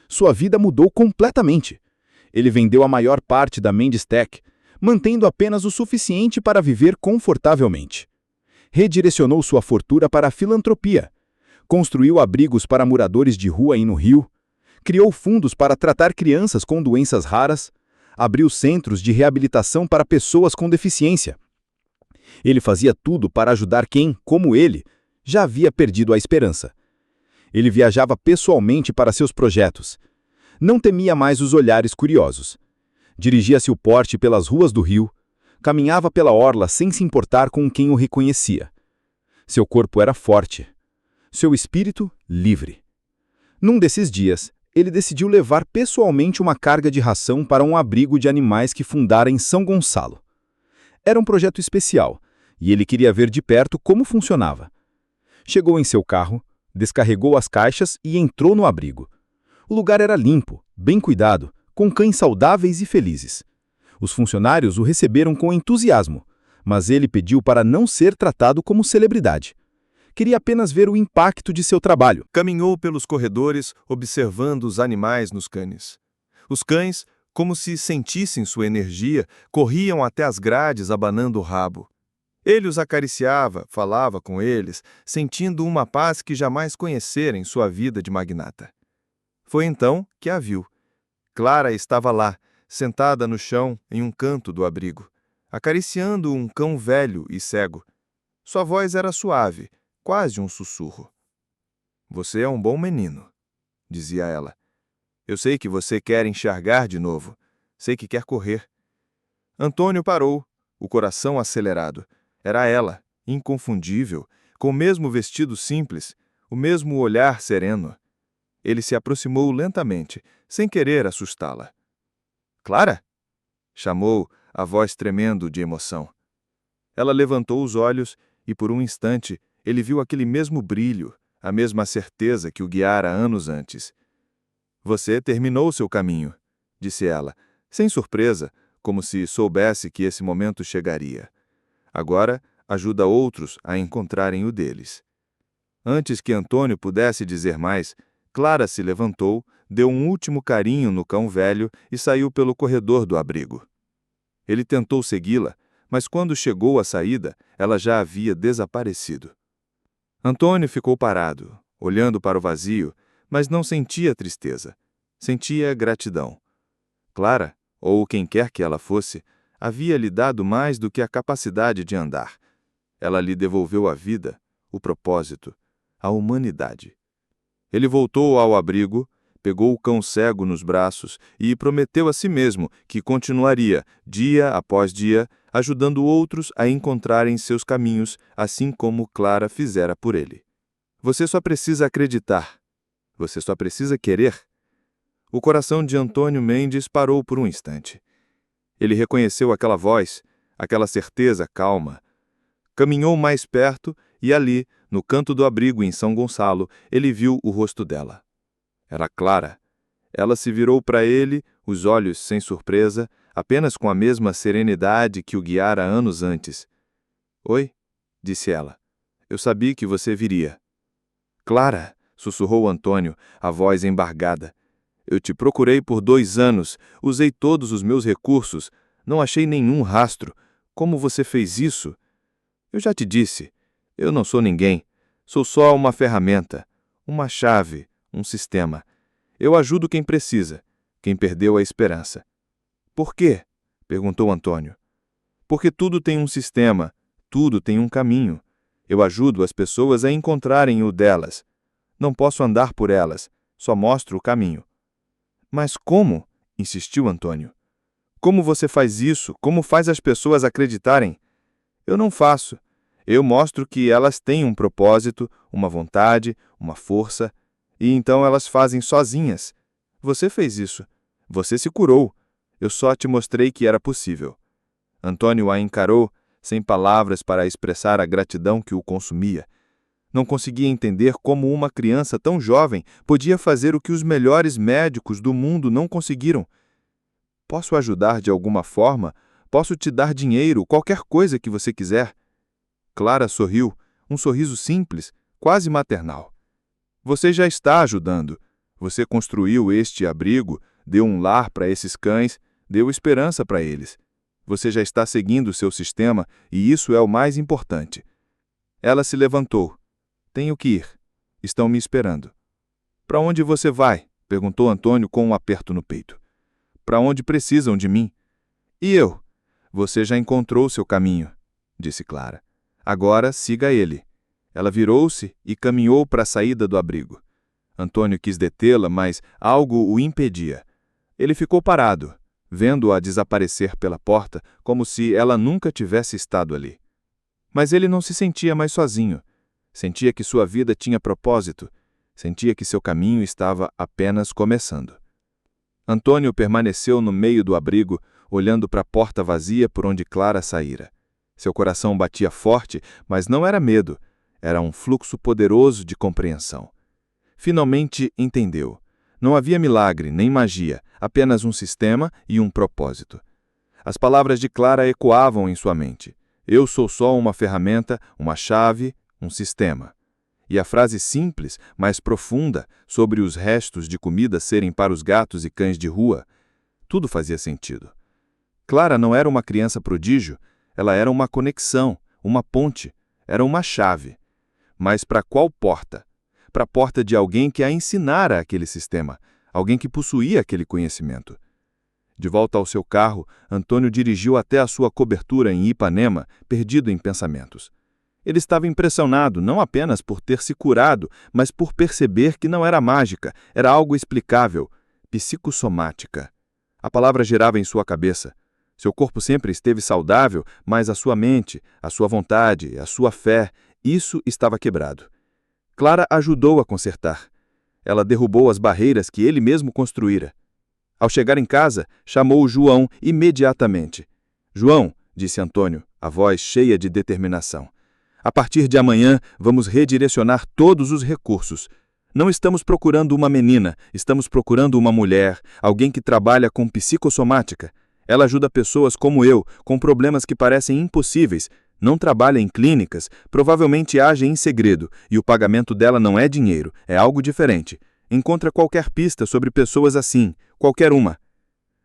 Sua vida mudou completamente. Ele vendeu a maior parte da Mendes Tech, mantendo apenas o suficiente para viver confortavelmente. Redirecionou sua fortuna para a filantropia. Construiu abrigos para moradores de rua e no Rio. Criou fundos para tratar crianças com doenças raras. Abriu centros de reabilitação para pessoas com deficiência. Ele fazia tudo para ajudar quem, como ele, já havia perdido a esperança. Ele viajava pessoalmente para seus projetos. Não temia mais os olhares curiosos. Dirigia-se o porte pelas ruas do Rio. Caminhava pela orla sem se importar com quem o reconhecia. Seu corpo era forte. Seu espírito, livre. Num desses dias, ele decidiu levar pessoalmente uma carga de ração para um abrigo de animais que fundara em São Gonçalo. Era um projeto especial, e ele queria ver de perto como funcionava. Chegou em seu carro, descarregou as caixas e entrou no abrigo. O lugar era limpo, bem cuidado, com cães saudáveis e felizes. Os funcionários o receberam com entusiasmo, mas ele pediu para não ser tratado como celebridade. Queria apenas ver o impacto de seu trabalho. Caminhou pelos corredores, observando os animais nos canes. Os cães, como se sentissem sua energia, corriam até as grades abanando o rabo. Ele os acariciava, falava com eles, sentindo uma paz que jamais conhecera em sua vida de magnata. Foi então que a viu. Clara estava lá, sentada no chão em um canto do abrigo, acariciando um cão velho e cego. Sua voz era suave, quase um sussurro. "Você é um bom menino", dizia ela. "Eu sei que você quer enxergar de novo. Sei que quer correr." Antônio parou, o coração acelerado. Era ela, inconfundível, com o mesmo vestido simples, o mesmo olhar sereno. Ele se aproximou lentamente, sem querer assustá-la. "Clara?" chamou, a voz tremendo de emoção. Ela levantou os olhos e, por um instante, ele viu aquele mesmo brilho, a mesma certeza que o guiara anos antes. "Você terminou seu caminho", disse ela, sem surpresa, como se soubesse que esse momento chegaria. "Agora, ajuda outros a encontrarem o deles." Antes que Antônio pudesse dizer mais, Clara se levantou, deu um último carinho no cão velho e saiu pelo corredor do abrigo. Ele tentou segui-la, mas quando chegou à saída, ela já havia desaparecido. Antônio ficou parado, olhando para o vazio, mas não sentia tristeza. Sentia gratidão. Clara, ou quem quer que ela fosse, havia lhe dado mais do que a capacidade de andar. Ela lhe devolveu a vida, o propósito, a humanidade. Ele voltou ao abrigo, pegou o cão cego nos braços e prometeu a si mesmo que continuaria, dia após dia, ajudando outros a encontrarem seus caminhos, assim como Clara fizera por ele. Você só precisa acreditar. Você só precisa querer. O coração de Antônio Mendes parou por um instante. Ele reconheceu aquela voz, aquela certeza calma. Caminhou mais perto e ali, no canto do abrigo em São Gonçalo, ele viu o rosto dela. Era Clara. Ela se virou para ele, os olhos sem surpresa, apenas com a mesma serenidade que o guiara anos antes. Oi, disse ela. Eu sabia que você viria. Clara, sussurrou Antônio, a voz embargada. Eu te procurei por 2 anos, usei todos os meus recursos, não achei nenhum rastro. Como você fez isso? Eu já te disse, eu não sou ninguém. Sou só uma ferramenta, uma chave, um sistema. Eu ajudo quem precisa, quem perdeu a esperança. Por quê? Perguntou Antônio. Porque tudo tem um sistema, tudo tem um caminho. Eu ajudo as pessoas a encontrarem o delas. Não posso andar por elas, só mostro o caminho. Mas como? Insistiu Antônio. Como você faz isso? Como faz as pessoas acreditarem? Eu não faço. Eu mostro que elas têm um propósito, uma vontade, uma força, e então elas fazem sozinhas. Você fez isso. Você se curou. Eu só te mostrei que era possível. Antônio a encarou, sem palavras para expressar a gratidão que o consumia. Não conseguia entender como uma criança tão jovem podia fazer o que os melhores médicos do mundo não conseguiram. Posso ajudar de alguma forma? Posso te dar dinheiro, qualquer coisa que você quiser. Clara sorriu, um sorriso simples, quase maternal. Você já está ajudando. Você construiu este abrigo, deu um lar para esses cães, deu esperança para eles. Você já está seguindo o seu sistema e isso é o mais importante. Ela se levantou. Tenho que ir. Estão me esperando. Para onde você vai? Perguntou Antônio com um aperto no peito. Para onde precisam de mim? E eu? Você já encontrou seu caminho, disse Clara. Agora siga ele. Ela virou-se e caminhou para a saída do abrigo. Antônio quis detê-la, mas algo o impedia. Ele ficou parado, vendo-a desaparecer pela porta, como se ela nunca tivesse estado ali. Mas ele não se sentia mais sozinho. Sentia que sua vida tinha propósito. Sentia que seu caminho estava apenas começando. Antônio permaneceu no meio do abrigo, olhando para a porta vazia por onde Clara saíra. Seu coração batia forte, mas não era medo. Era um fluxo poderoso de compreensão. Finalmente entendeu. Não havia milagre, nem magia, apenas um sistema e um propósito. As palavras de Clara ecoavam em sua mente. Eu sou só uma ferramenta, uma chave, um sistema. E a frase simples, mas profunda, sobre os restos de comida serem para os gatos e cães de rua, tudo fazia sentido. Clara não era uma criança prodígio, ela era uma conexão, uma ponte, era uma chave. Mas para qual porta? Para a porta de alguém que a ensinara aquele sistema, alguém que possuía aquele conhecimento. De volta ao seu carro, Antônio dirigiu até a sua cobertura em Ipanema, perdido em pensamentos. Ele estava impressionado não apenas por ter se curado, mas por perceber que não era mágica, era algo explicável, psicossomática. A palavra girava em sua cabeça. Seu corpo sempre esteve saudável, mas a sua mente, a sua vontade, a sua fé, isso estava quebrado. Clara ajudou a consertar. Ela derrubou as barreiras que ele mesmo construíra. Ao chegar em casa, chamou João imediatamente. João, disse Antônio, a voz cheia de determinação. A partir de amanhã, vamos redirecionar todos os recursos. Não estamos procurando uma menina, estamos procurando uma mulher, alguém que trabalha com psicossomática. Ela ajuda pessoas como eu, com problemas que parecem impossíveis. Não trabalha em clínicas, provavelmente age em segredo, e o pagamento dela não é dinheiro, é algo diferente. Encontra qualquer pista sobre pessoas assim, qualquer uma.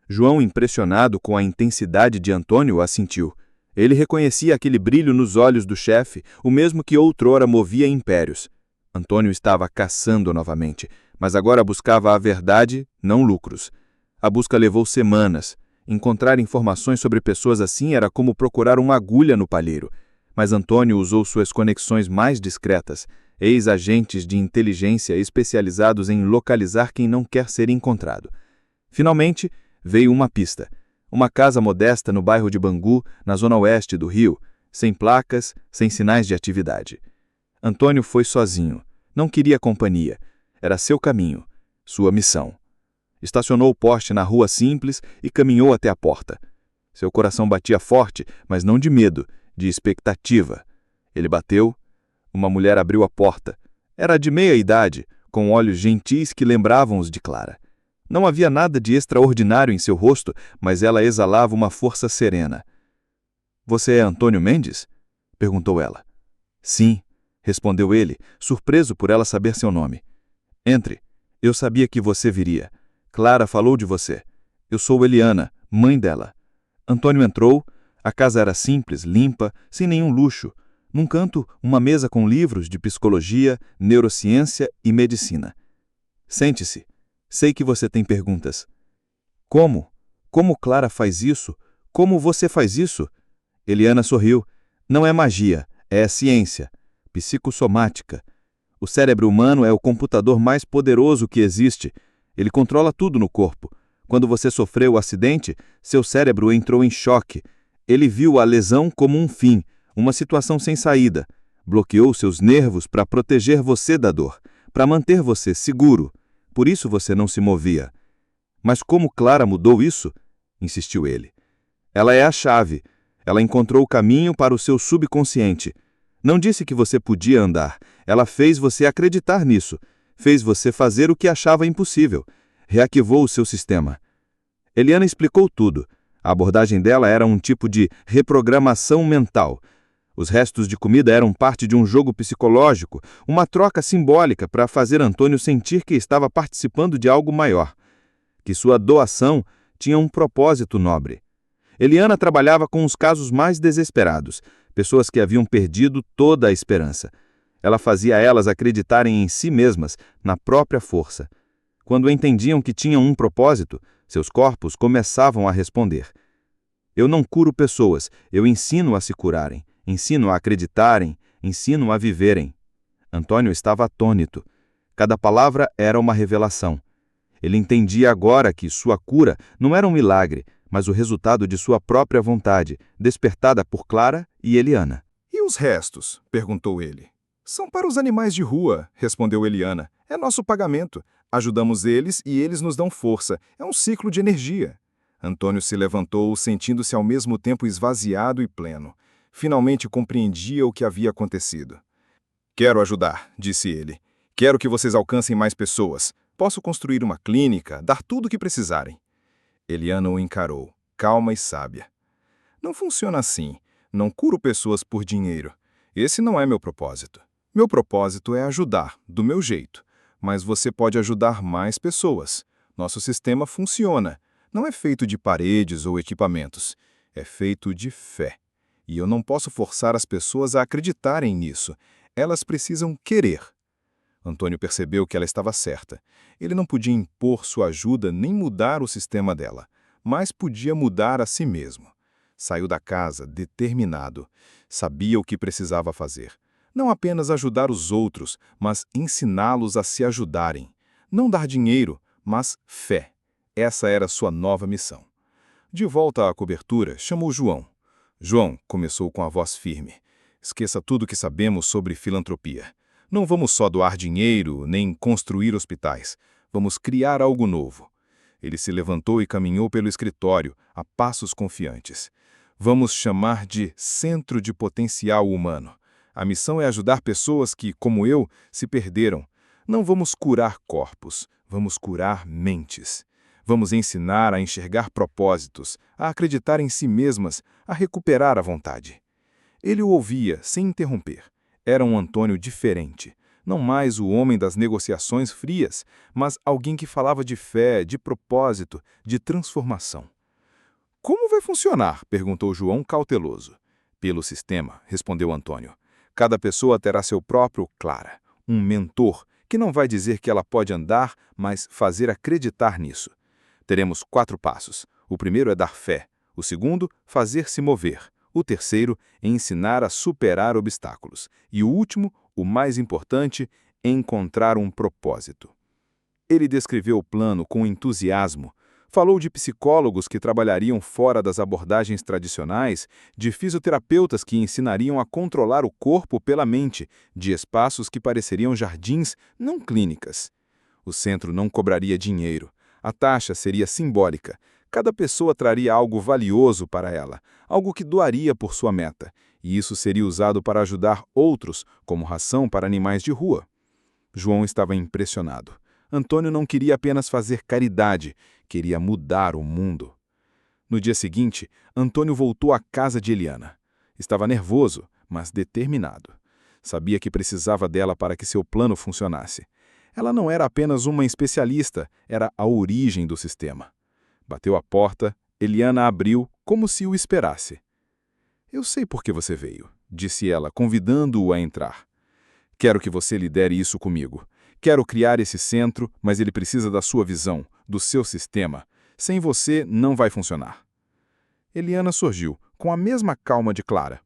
João, impressionado com a intensidade de Antônio, assentiu. Ele reconhecia aquele brilho nos olhos do chefe, o mesmo que outrora movia impérios. Antônio estava caçando novamente, mas agora buscava a verdade, não lucros. A busca levou semanas. Encontrar informações sobre pessoas assim era como procurar uma agulha no palheiro. Mas Antônio usou suas conexões mais discretas, ex-agentes de inteligência especializados em localizar quem não quer ser encontrado. Finalmente, veio uma pista. Uma casa modesta no bairro de Bangu, na zona oeste do Rio, sem placas, sem sinais de atividade. Antônio foi sozinho. Não queria companhia. Era seu caminho, sua missão. Estacionou o Porsche na rua simples e caminhou até a porta. Seu coração batia forte, mas não de medo, de expectativa. Ele bateu. Uma mulher abriu a porta. Era de meia idade, com olhos gentis que lembravam os de Clara. Não havia nada de extraordinário em seu rosto, mas ela exalava uma força serena. "Você é Antônio Mendes?" perguntou ela. "Sim", respondeu ele, surpreso por ela saber seu nome. "Entre. Eu sabia que você viria. Clara falou de você. Eu sou Eliana, mãe dela." Antônio entrou. A casa era simples, limpa, sem nenhum luxo. Num canto, uma mesa com livros de psicologia, neurociência e medicina. "Sente-se. Sei que você tem perguntas." "Como? Como Clara faz isso? Como você faz isso?" Eliana sorriu. "Não é magia, é ciência. Psicossomática. O cérebro humano é o computador mais poderoso que existe. Ele controla tudo no corpo. Quando você sofreu o acidente, seu cérebro entrou em choque. Ele viu a lesão como um fim, uma situação sem saída. Bloqueou seus nervos para proteger você da dor, para manter você seguro. Por isso você não se movia." "Mas como Clara mudou isso?" insistiu ele. "Ela é a chave. Ela encontrou o caminho para o seu subconsciente. Não disse que você podia andar. Ela fez você acreditar nisso. Fez você fazer o que achava impossível. Reativou o seu sistema." Eliana explicou tudo. A abordagem dela era um tipo de reprogramação mental. Os restos de comida eram parte de um jogo psicológico, uma troca simbólica para fazer Antônio sentir que estava participando de algo maior, que sua doação tinha um propósito nobre. Eliana trabalhava com os casos mais desesperados, pessoas que haviam perdido toda a esperança. Ela fazia elas acreditarem em si mesmas, na própria força. Quando entendiam que tinham um propósito, seus corpos começavam a responder. "Eu não curo pessoas, eu ensino a se curarem, ensino a acreditarem, ensino a viverem." Antônio estava atônito. Cada palavra era uma revelação. Ele entendia agora que sua cura não era um milagre, mas o resultado de sua própria vontade, despertada por Clara e Eliana. "E os restos?" perguntou ele. "São para os animais de rua", respondeu Eliana. "É nosso pagamento. Ajudamos eles e eles nos dão força. É um ciclo de energia." Antônio se levantou, sentindo-se ao mesmo tempo esvaziado e pleno. Finalmente compreendia o que havia acontecido. "Quero ajudar", disse ele. "Quero que vocês alcancem mais pessoas. Posso construir uma clínica, dar tudo o que precisarem." Eliana o encarou, calma e sábia. "Não funciona assim. Não curo pessoas por dinheiro. Esse não é meu propósito. Meu propósito é ajudar, do meu jeito. Mas você pode ajudar mais pessoas. Nosso sistema funciona. Não é feito de paredes ou equipamentos. É feito de fé. E eu não posso forçar as pessoas a acreditarem nisso. Elas precisam querer." Antônio percebeu que ela estava certa. Ele não podia impor sua ajuda nem mudar o sistema dela, mas podia mudar a si mesmo. Saiu da casa determinado. Sabia o que precisava fazer. Não apenas ajudar os outros, mas ensiná-los a se ajudarem. Não dar dinheiro, mas fé. Essa era sua nova missão. De volta à cobertura, chamou João. "João", começou com a voz firme, "esqueça tudo que sabemos sobre filantropia. Não vamos só doar dinheiro, nem construir hospitais. Vamos criar algo novo." Ele se levantou e caminhou pelo escritório, a passos confiantes. "Vamos chamar de Centro de Potencial Humano. A missão é ajudar pessoas que, como eu, se perderam. Não vamos curar corpos, vamos curar mentes. Vamos ensinar a enxergar propósitos, a acreditar em si mesmas, a recuperar a vontade." Ele o ouvia, sem interromper. Era um Antônio diferente. Não mais o homem das negociações frias, mas alguém que falava de fé, de propósito, de transformação. "Como vai funcionar?" perguntou João, cauteloso. "Pelo sistema", respondeu Antônio. "Cada pessoa terá seu próprio Clara, um mentor, que não vai dizer que ela pode andar, mas fazer acreditar nisso. Teremos 4 passos. O primeiro é dar fé. O segundo, fazer-se mover. O terceiro, ensinar a superar obstáculos. E o último, o mais importante, encontrar um propósito." Ele descreveu o plano com entusiasmo. Falou de psicólogos que trabalhariam fora das abordagens tradicionais, de fisioterapeutas que ensinariam a controlar o corpo pela mente, de espaços que pareceriam jardins, não clínicas. O centro não cobraria dinheiro. A taxa seria simbólica. Cada pessoa traria algo valioso para ela, algo que doaria por sua meta, e isso seria usado para ajudar outros, como ração para animais de rua. João estava impressionado. Antônio não queria apenas fazer caridade, queria mudar o mundo. No dia seguinte, Antônio voltou à casa de Eliana. Estava nervoso, mas determinado. Sabia que precisava dela para que seu plano funcionasse. Ela não era apenas uma especialista, era a origem do sistema. Bateu à porta, Eliana abriu como se o esperasse. "Eu sei por que você veio", disse ela, convidando-o a entrar. "Quero que você lidere isso comigo. Quero criar esse centro, mas ele precisa da sua visão, do seu sistema. Sem você, não vai funcionar." Eliana sorriu, com a mesma calma de Clara.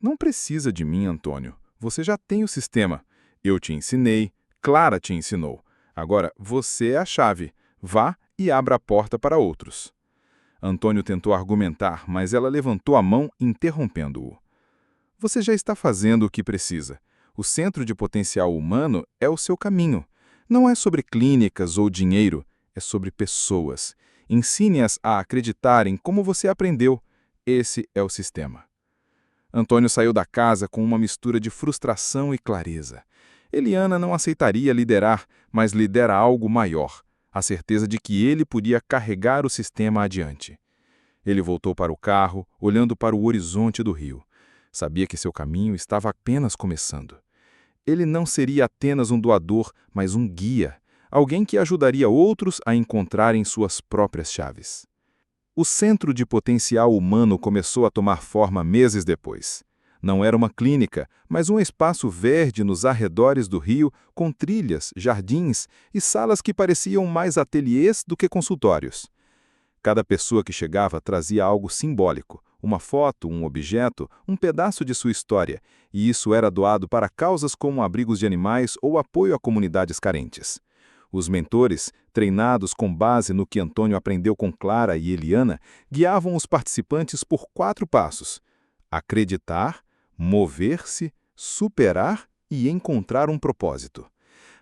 "Não precisa de mim, Antônio. Você já tem o sistema. Eu te ensinei, Clara te ensinou. Agora, você é a chave. Vá e abra a porta para outros." Antônio tentou argumentar, mas ela levantou a mão, interrompendo-o. "Você já está fazendo o que precisa. O Centro de Potencial Humano é o seu caminho. Não é sobre clínicas ou dinheiro, é sobre pessoas. Ensine-as a acreditarem como você aprendeu. Esse é o sistema." Antônio saiu da casa com uma mistura de frustração e clareza. Eliana não aceitaria liderar, mas lidera algo maior, a certeza de que ele podia carregar o sistema adiante. Ele voltou para o carro, olhando para o horizonte do rio. Sabia que seu caminho estava apenas começando. Ele não seria apenas um doador, mas um guia, alguém que ajudaria outros a encontrarem suas próprias chaves. O Centro de Potencial Humano começou a tomar forma meses depois. Não era uma clínica, mas um espaço verde nos arredores do rio, com trilhas, jardins e salas que pareciam mais ateliês do que consultórios. Cada pessoa que chegava trazia algo simbólico, uma foto, um objeto, um pedaço de sua história, e isso era doado para causas como abrigos de animais ou apoio a comunidades carentes. Os mentores, treinados com base no que Antônio aprendeu com Clara e Eliana, guiavam os participantes por 4 passos: acreditar, mover-se, superar e encontrar um propósito.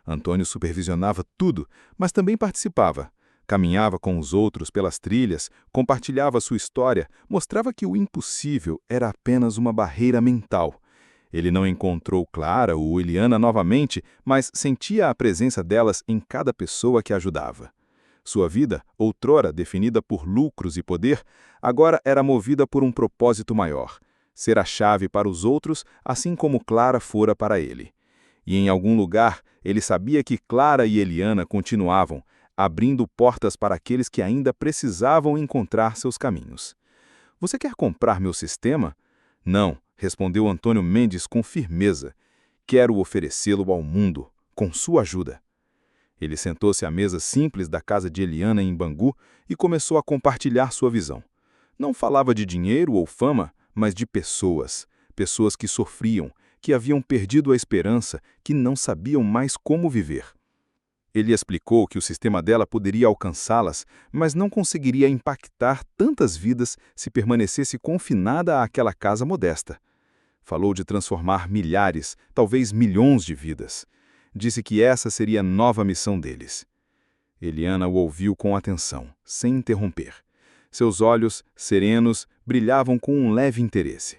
Antônio supervisionava tudo, mas também participava. Caminhava com os outros pelas trilhas, compartilhava sua história, mostrava que o impossível era apenas uma barreira mental. Ele não encontrou Clara ou Eliana novamente, mas sentia a presença delas em cada pessoa que ajudava. Sua vida, outrora definida por lucros e poder, agora era movida por um propósito maior: ser a chave para os outros, assim como Clara fora para ele. E em algum lugar, ele sabia que Clara e Eliana continuavam, abrindo portas para aqueles que ainda precisavam encontrar seus caminhos. "Você quer comprar meu sistema?" "Não", respondeu Antônio Mendes com firmeza. "Quero oferecê-lo ao mundo, com sua ajuda." Ele sentou-se à mesa simples da casa de Eliana em Bangu e começou a compartilhar sua visão. Não falava de dinheiro ou fama, mas de pessoas. Pessoas que sofriam, que haviam perdido a esperança, que não sabiam mais como viver. Ele explicou que o sistema dela poderia alcançá-las, mas não conseguiria impactar tantas vidas se permanecesse confinada àquela casa modesta. Falou de transformar milhares, talvez milhões de vidas. Disse que essa seria a nova missão deles. Eliana o ouviu com atenção, sem interromper. Seus olhos, serenos, brilhavam com um leve interesse.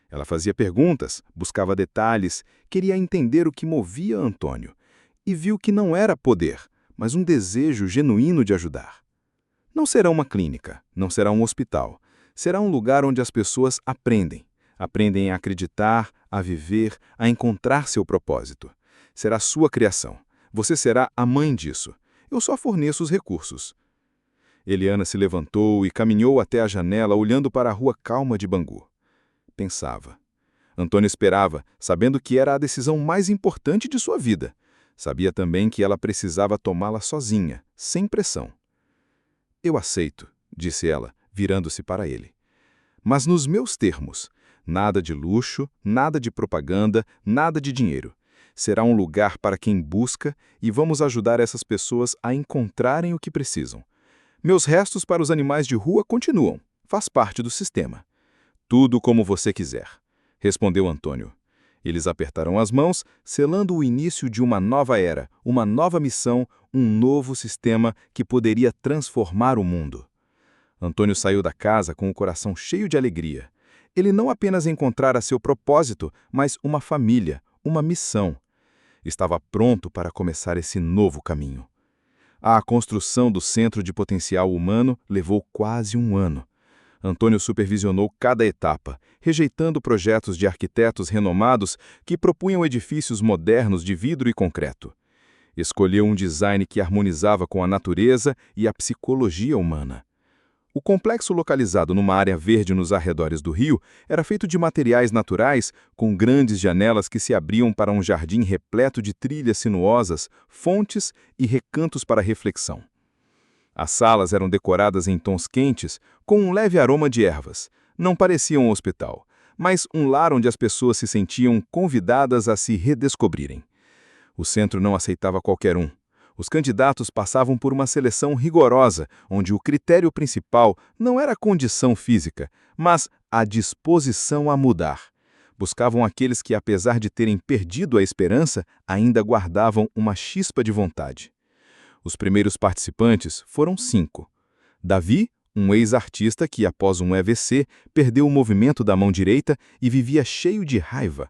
Ela fazia perguntas, buscava detalhes, queria entender o que movia Antônio. E viu que não era poder, mas um desejo genuíno de ajudar. Não será uma clínica, não será um hospital. Será um lugar onde as pessoas aprendem. Aprendem a acreditar, a viver, a encontrar seu propósito. Será sua criação. Você será a mãe disso. Eu só forneço os recursos. Eliana se levantou e caminhou até a janela, olhando para a rua calma de Bangu. Pensava. Antônio esperava, sabendo que era a decisão mais importante de sua vida. Sabia também que ela precisava tomá-la sozinha, sem pressão. "Eu aceito", disse ela, virando-se para ele. "Mas nos meus termos. Nada de luxo, nada de propaganda, nada de dinheiro. Será um lugar para quem busca e vamos ajudar essas pessoas a encontrarem o que precisam. Meus restos para os animais de rua continuam. Faz parte do sistema." "Tudo como você quiser", respondeu Antônio. Eles apertaram as mãos, selando o início de uma nova era, uma nova missão, um novo sistema que poderia transformar o mundo. Antônio saiu da casa com o coração cheio de alegria. Ele não apenas encontrara seu propósito, mas uma família, uma missão. estava pronto para começar esse novo caminho. A construção do Centro de Potencial Humano levou quase um ano. Antônio supervisionou cada etapa, rejeitando projetos de arquitetos renomados que propunham edifícios modernos de vidro e concreto. Escolheu um design que harmonizava com a natureza e a psicologia humana. O complexo, localizado numa área verde nos arredores do rio, era feito de materiais naturais, com grandes janelas que se abriam para um jardim repleto de trilhas sinuosas, fontes e recantos para reflexão. As salas eram decoradas em tons quentes, com um leve aroma de ervas. Não parecia um hospital, mas um lar onde as pessoas se sentiam convidadas a se redescobrirem. O centro não aceitava qualquer um. Os candidatos passavam por uma seleção rigorosa, onde o critério principal não era a condição física, mas a disposição a mudar. Buscavam aqueles que, apesar de terem perdido a esperança, ainda guardavam uma chispa de vontade. Os primeiros participantes foram 5. Davi, um ex-artista que, após um AVC, perdeu o movimento da mão direita e vivia cheio de raiva.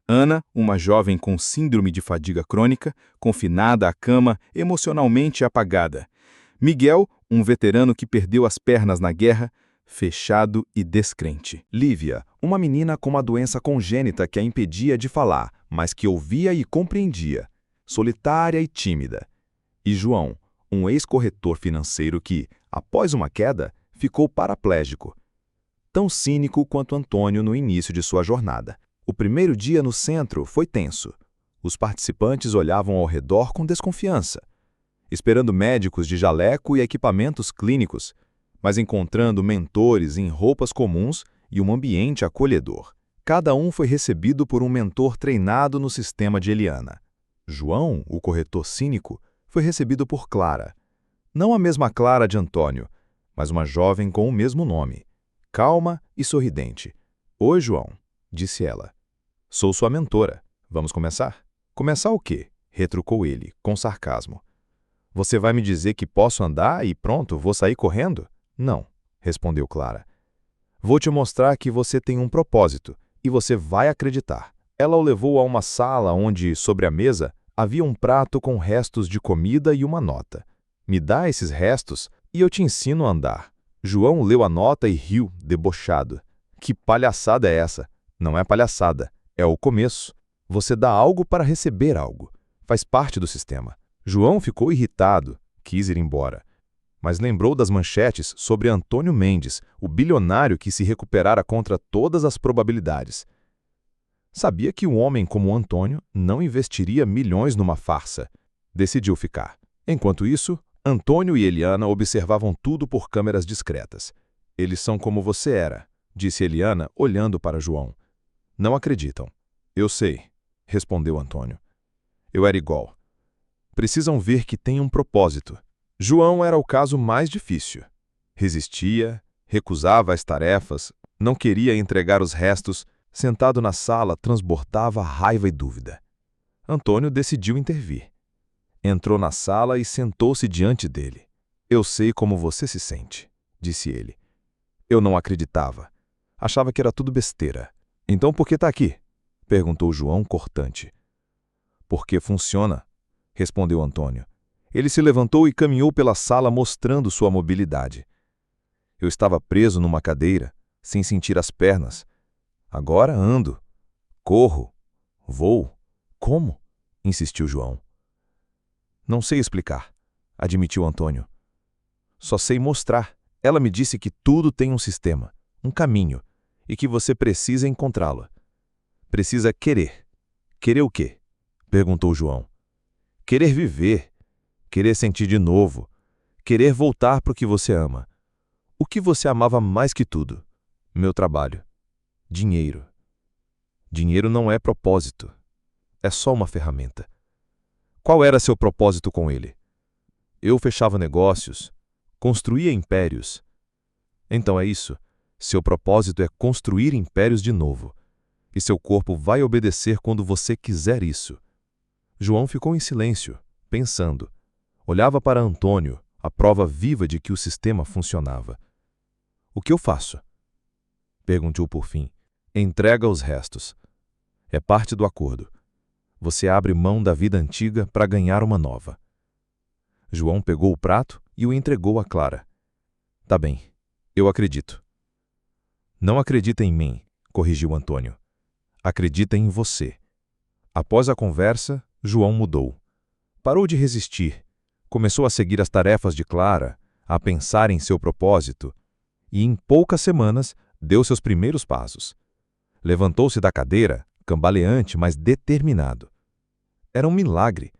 Ana, uma jovem com síndrome de fadiga crônica, confinada à cama, emocionalmente apagada. Miguel, um veterano que perdeu as pernas na guerra, fechado e descrente. Lívia, uma menina com uma doença congênita que a impedia de falar, mas que ouvia e compreendia, solitária e tímida. E João, um ex-corretor financeiro que, após uma queda, ficou paraplégico. Tão cínico quanto Antônio no início de sua jornada. O primeiro dia no centro foi tenso. Os participantes olhavam ao redor com desconfiança, esperando médicos de jaleco e equipamentos clínicos, mas encontrando mentores em roupas comuns e um ambiente acolhedor. Cada um foi recebido por um mentor treinado no sistema de Eliana. João, o corretor cínico, foi recebido por Clara. Não a mesma Clara de Antônio, mas uma jovem com o mesmo nome, calma e sorridente. "Oi, João", disse ela. "Sou sua mentora. Vamos começar?" "Começar o quê?", retrucou ele, com sarcasmo. "Você vai me dizer que posso andar e pronto, vou sair correndo?" "Não", respondeu Clara. "Vou te mostrar que você tem um propósito, e você vai acreditar." Ela o levou a uma sala onde, sobre a mesa, havia um prato com restos de comida e uma nota. "Me dá esses restos e eu te ensino a andar." João leu a nota e riu, debochado. "Que palhaçada é essa?" "Não é palhaçada, é o começo. Você dá algo para receber algo. Faz parte do sistema." João ficou irritado, quis ir embora. Mas lembrou das manchetes sobre Antônio Mendes, o bilionário que se recuperara contra todas as probabilidades. Sabia que um homem como Antônio não investiria milhões numa farsa. Decidiu ficar. Enquanto isso, Antônio e Eliana observavam tudo por câmeras discretas. "Eles são como você era", disse Eliana, olhando para João. "Não acreditam." "Eu sei", respondeu Antônio. "Eu era igual. Precisam ver que tem um propósito." João era o caso mais difícil. Resistia, recusava as tarefas, não queria entregar os restos. Sentado na sala, transbordava raiva e dúvida. Antônio decidiu intervir. Entrou na sala e sentou-se diante dele. "Eu sei como você se sente", disse ele. Eu não acreditava. Achava que era tudo besteira. "Então por que está aqui?", perguntou João, cortante. "Porque funciona", respondeu Antônio. Ele se levantou e caminhou pela sala mostrando sua mobilidade. "Eu estava preso numa cadeira, sem sentir as pernas. Agora ando, corro, voo. Como?", insistiu João. "Não sei explicar", admitiu Antônio. "Só sei mostrar. Ela me disse que tudo tem um sistema, um caminho, e que você precisa encontrá-lo. Precisa querer." "Querer o quê?", perguntou João. "Querer viver, querer sentir de novo, querer voltar para o que você ama. O que você amava mais que tudo?" "Meu trabalho." "Dinheiro." "Dinheiro não é propósito. É só uma ferramenta." "Qual era seu propósito com ele?" "Eu fechava negócios, construía impérios." "Então é isso. Seu propósito é construir impérios de novo. E seu corpo vai obedecer quando você quiser isso." João ficou em silêncio, pensando. Olhava para Antônio, a prova viva de que o sistema funcionava. "O que eu faço?", perguntou por fim. "Entrega os restos. É parte do acordo. você abre mão da vida antiga para ganhar uma nova. João pegou o prato e o entregou a Clara. Tá bem, eu acredito. Não acredita em mim, corrigiu Antônio. Acredita em você. Após a conversa, João mudou. Parou de resistir. Começou a seguir as tarefas de Clara, a pensar em seu propósito, e em poucas semanas deu seus primeiros passos. Levantou-se da cadeira, cambaleante, mas determinado. Era um milagre.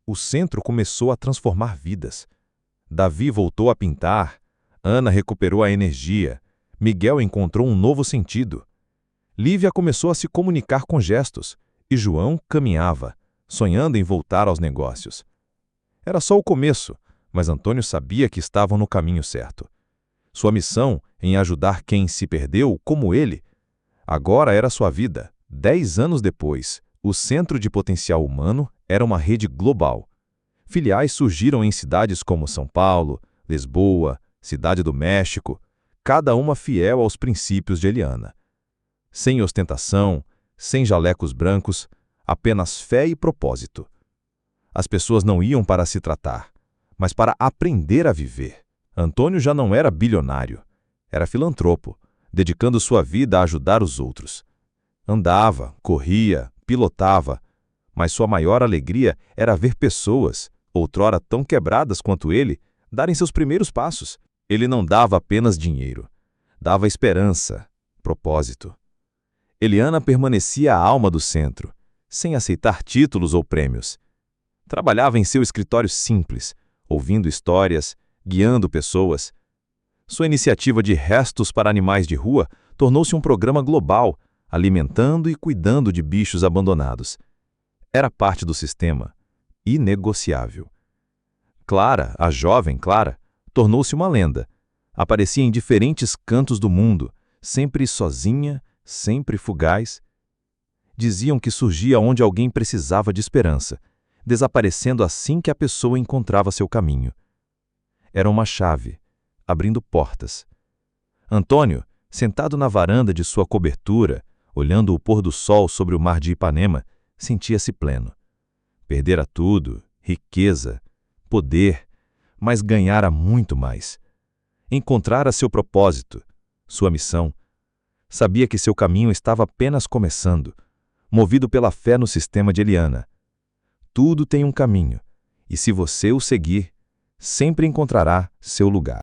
O centro começou a transformar vidas. Davi voltou a pintar, Ana recuperou a energia, Miguel encontrou um novo sentido. Lívia começou a se comunicar com gestos, e João caminhava, sonhando em voltar aos negócios. Era só o começo, mas Antônio sabia que estavam no caminho certo. Sua missão em ajudar quem se perdeu, como ele, agora era sua vida. 10 anos depois, o Centro de Potencial Humano era uma rede global. Filiais surgiram em cidades como São Paulo, Lisboa, Cidade do México, cada uma fiel aos princípios de Eliana. Sem ostentação, sem jalecos brancos, apenas fé e propósito. As pessoas não iam para se tratar, mas para aprender a viver. Antônio já não era bilionário, era filantropo, dedicando sua vida a ajudar os outros. Andava, corria, pilotava, mas sua maior alegria era ver pessoas, outrora tão quebradas quanto ele, darem seus primeiros passos. Ele não dava apenas dinheiro, dava esperança, propósito. Eliana permanecia a alma do centro, sem aceitar títulos ou prêmios. Trabalhava em seu escritório simples, ouvindo histórias, guiando pessoas. Sua iniciativa de restos para animais de rua tornou-se um programa global, alimentando e cuidando de bichos abandonados. Era parte do sistema, inegociável. Clara, a jovem Clara, tornou-se uma lenda. Aparecia em diferentes cantos do mundo, sempre sozinha, sempre fugaz. Diziam que surgia onde alguém precisava de esperança, desaparecendo assim que a pessoa encontrava seu caminho. Era uma chave, abrindo portas. Antônio, sentado na varanda de sua cobertura, olhando o pôr do sol sobre o mar de Ipanema, sentia-se pleno. Perdera tudo, riqueza, poder, mas ganhara muito mais. Encontrara seu propósito, sua missão. Sabia que seu caminho estava apenas começando, movido pela fé no sistema de Eliana. Tudo tem um caminho, e se você o seguir, sempre encontrará seu lugar.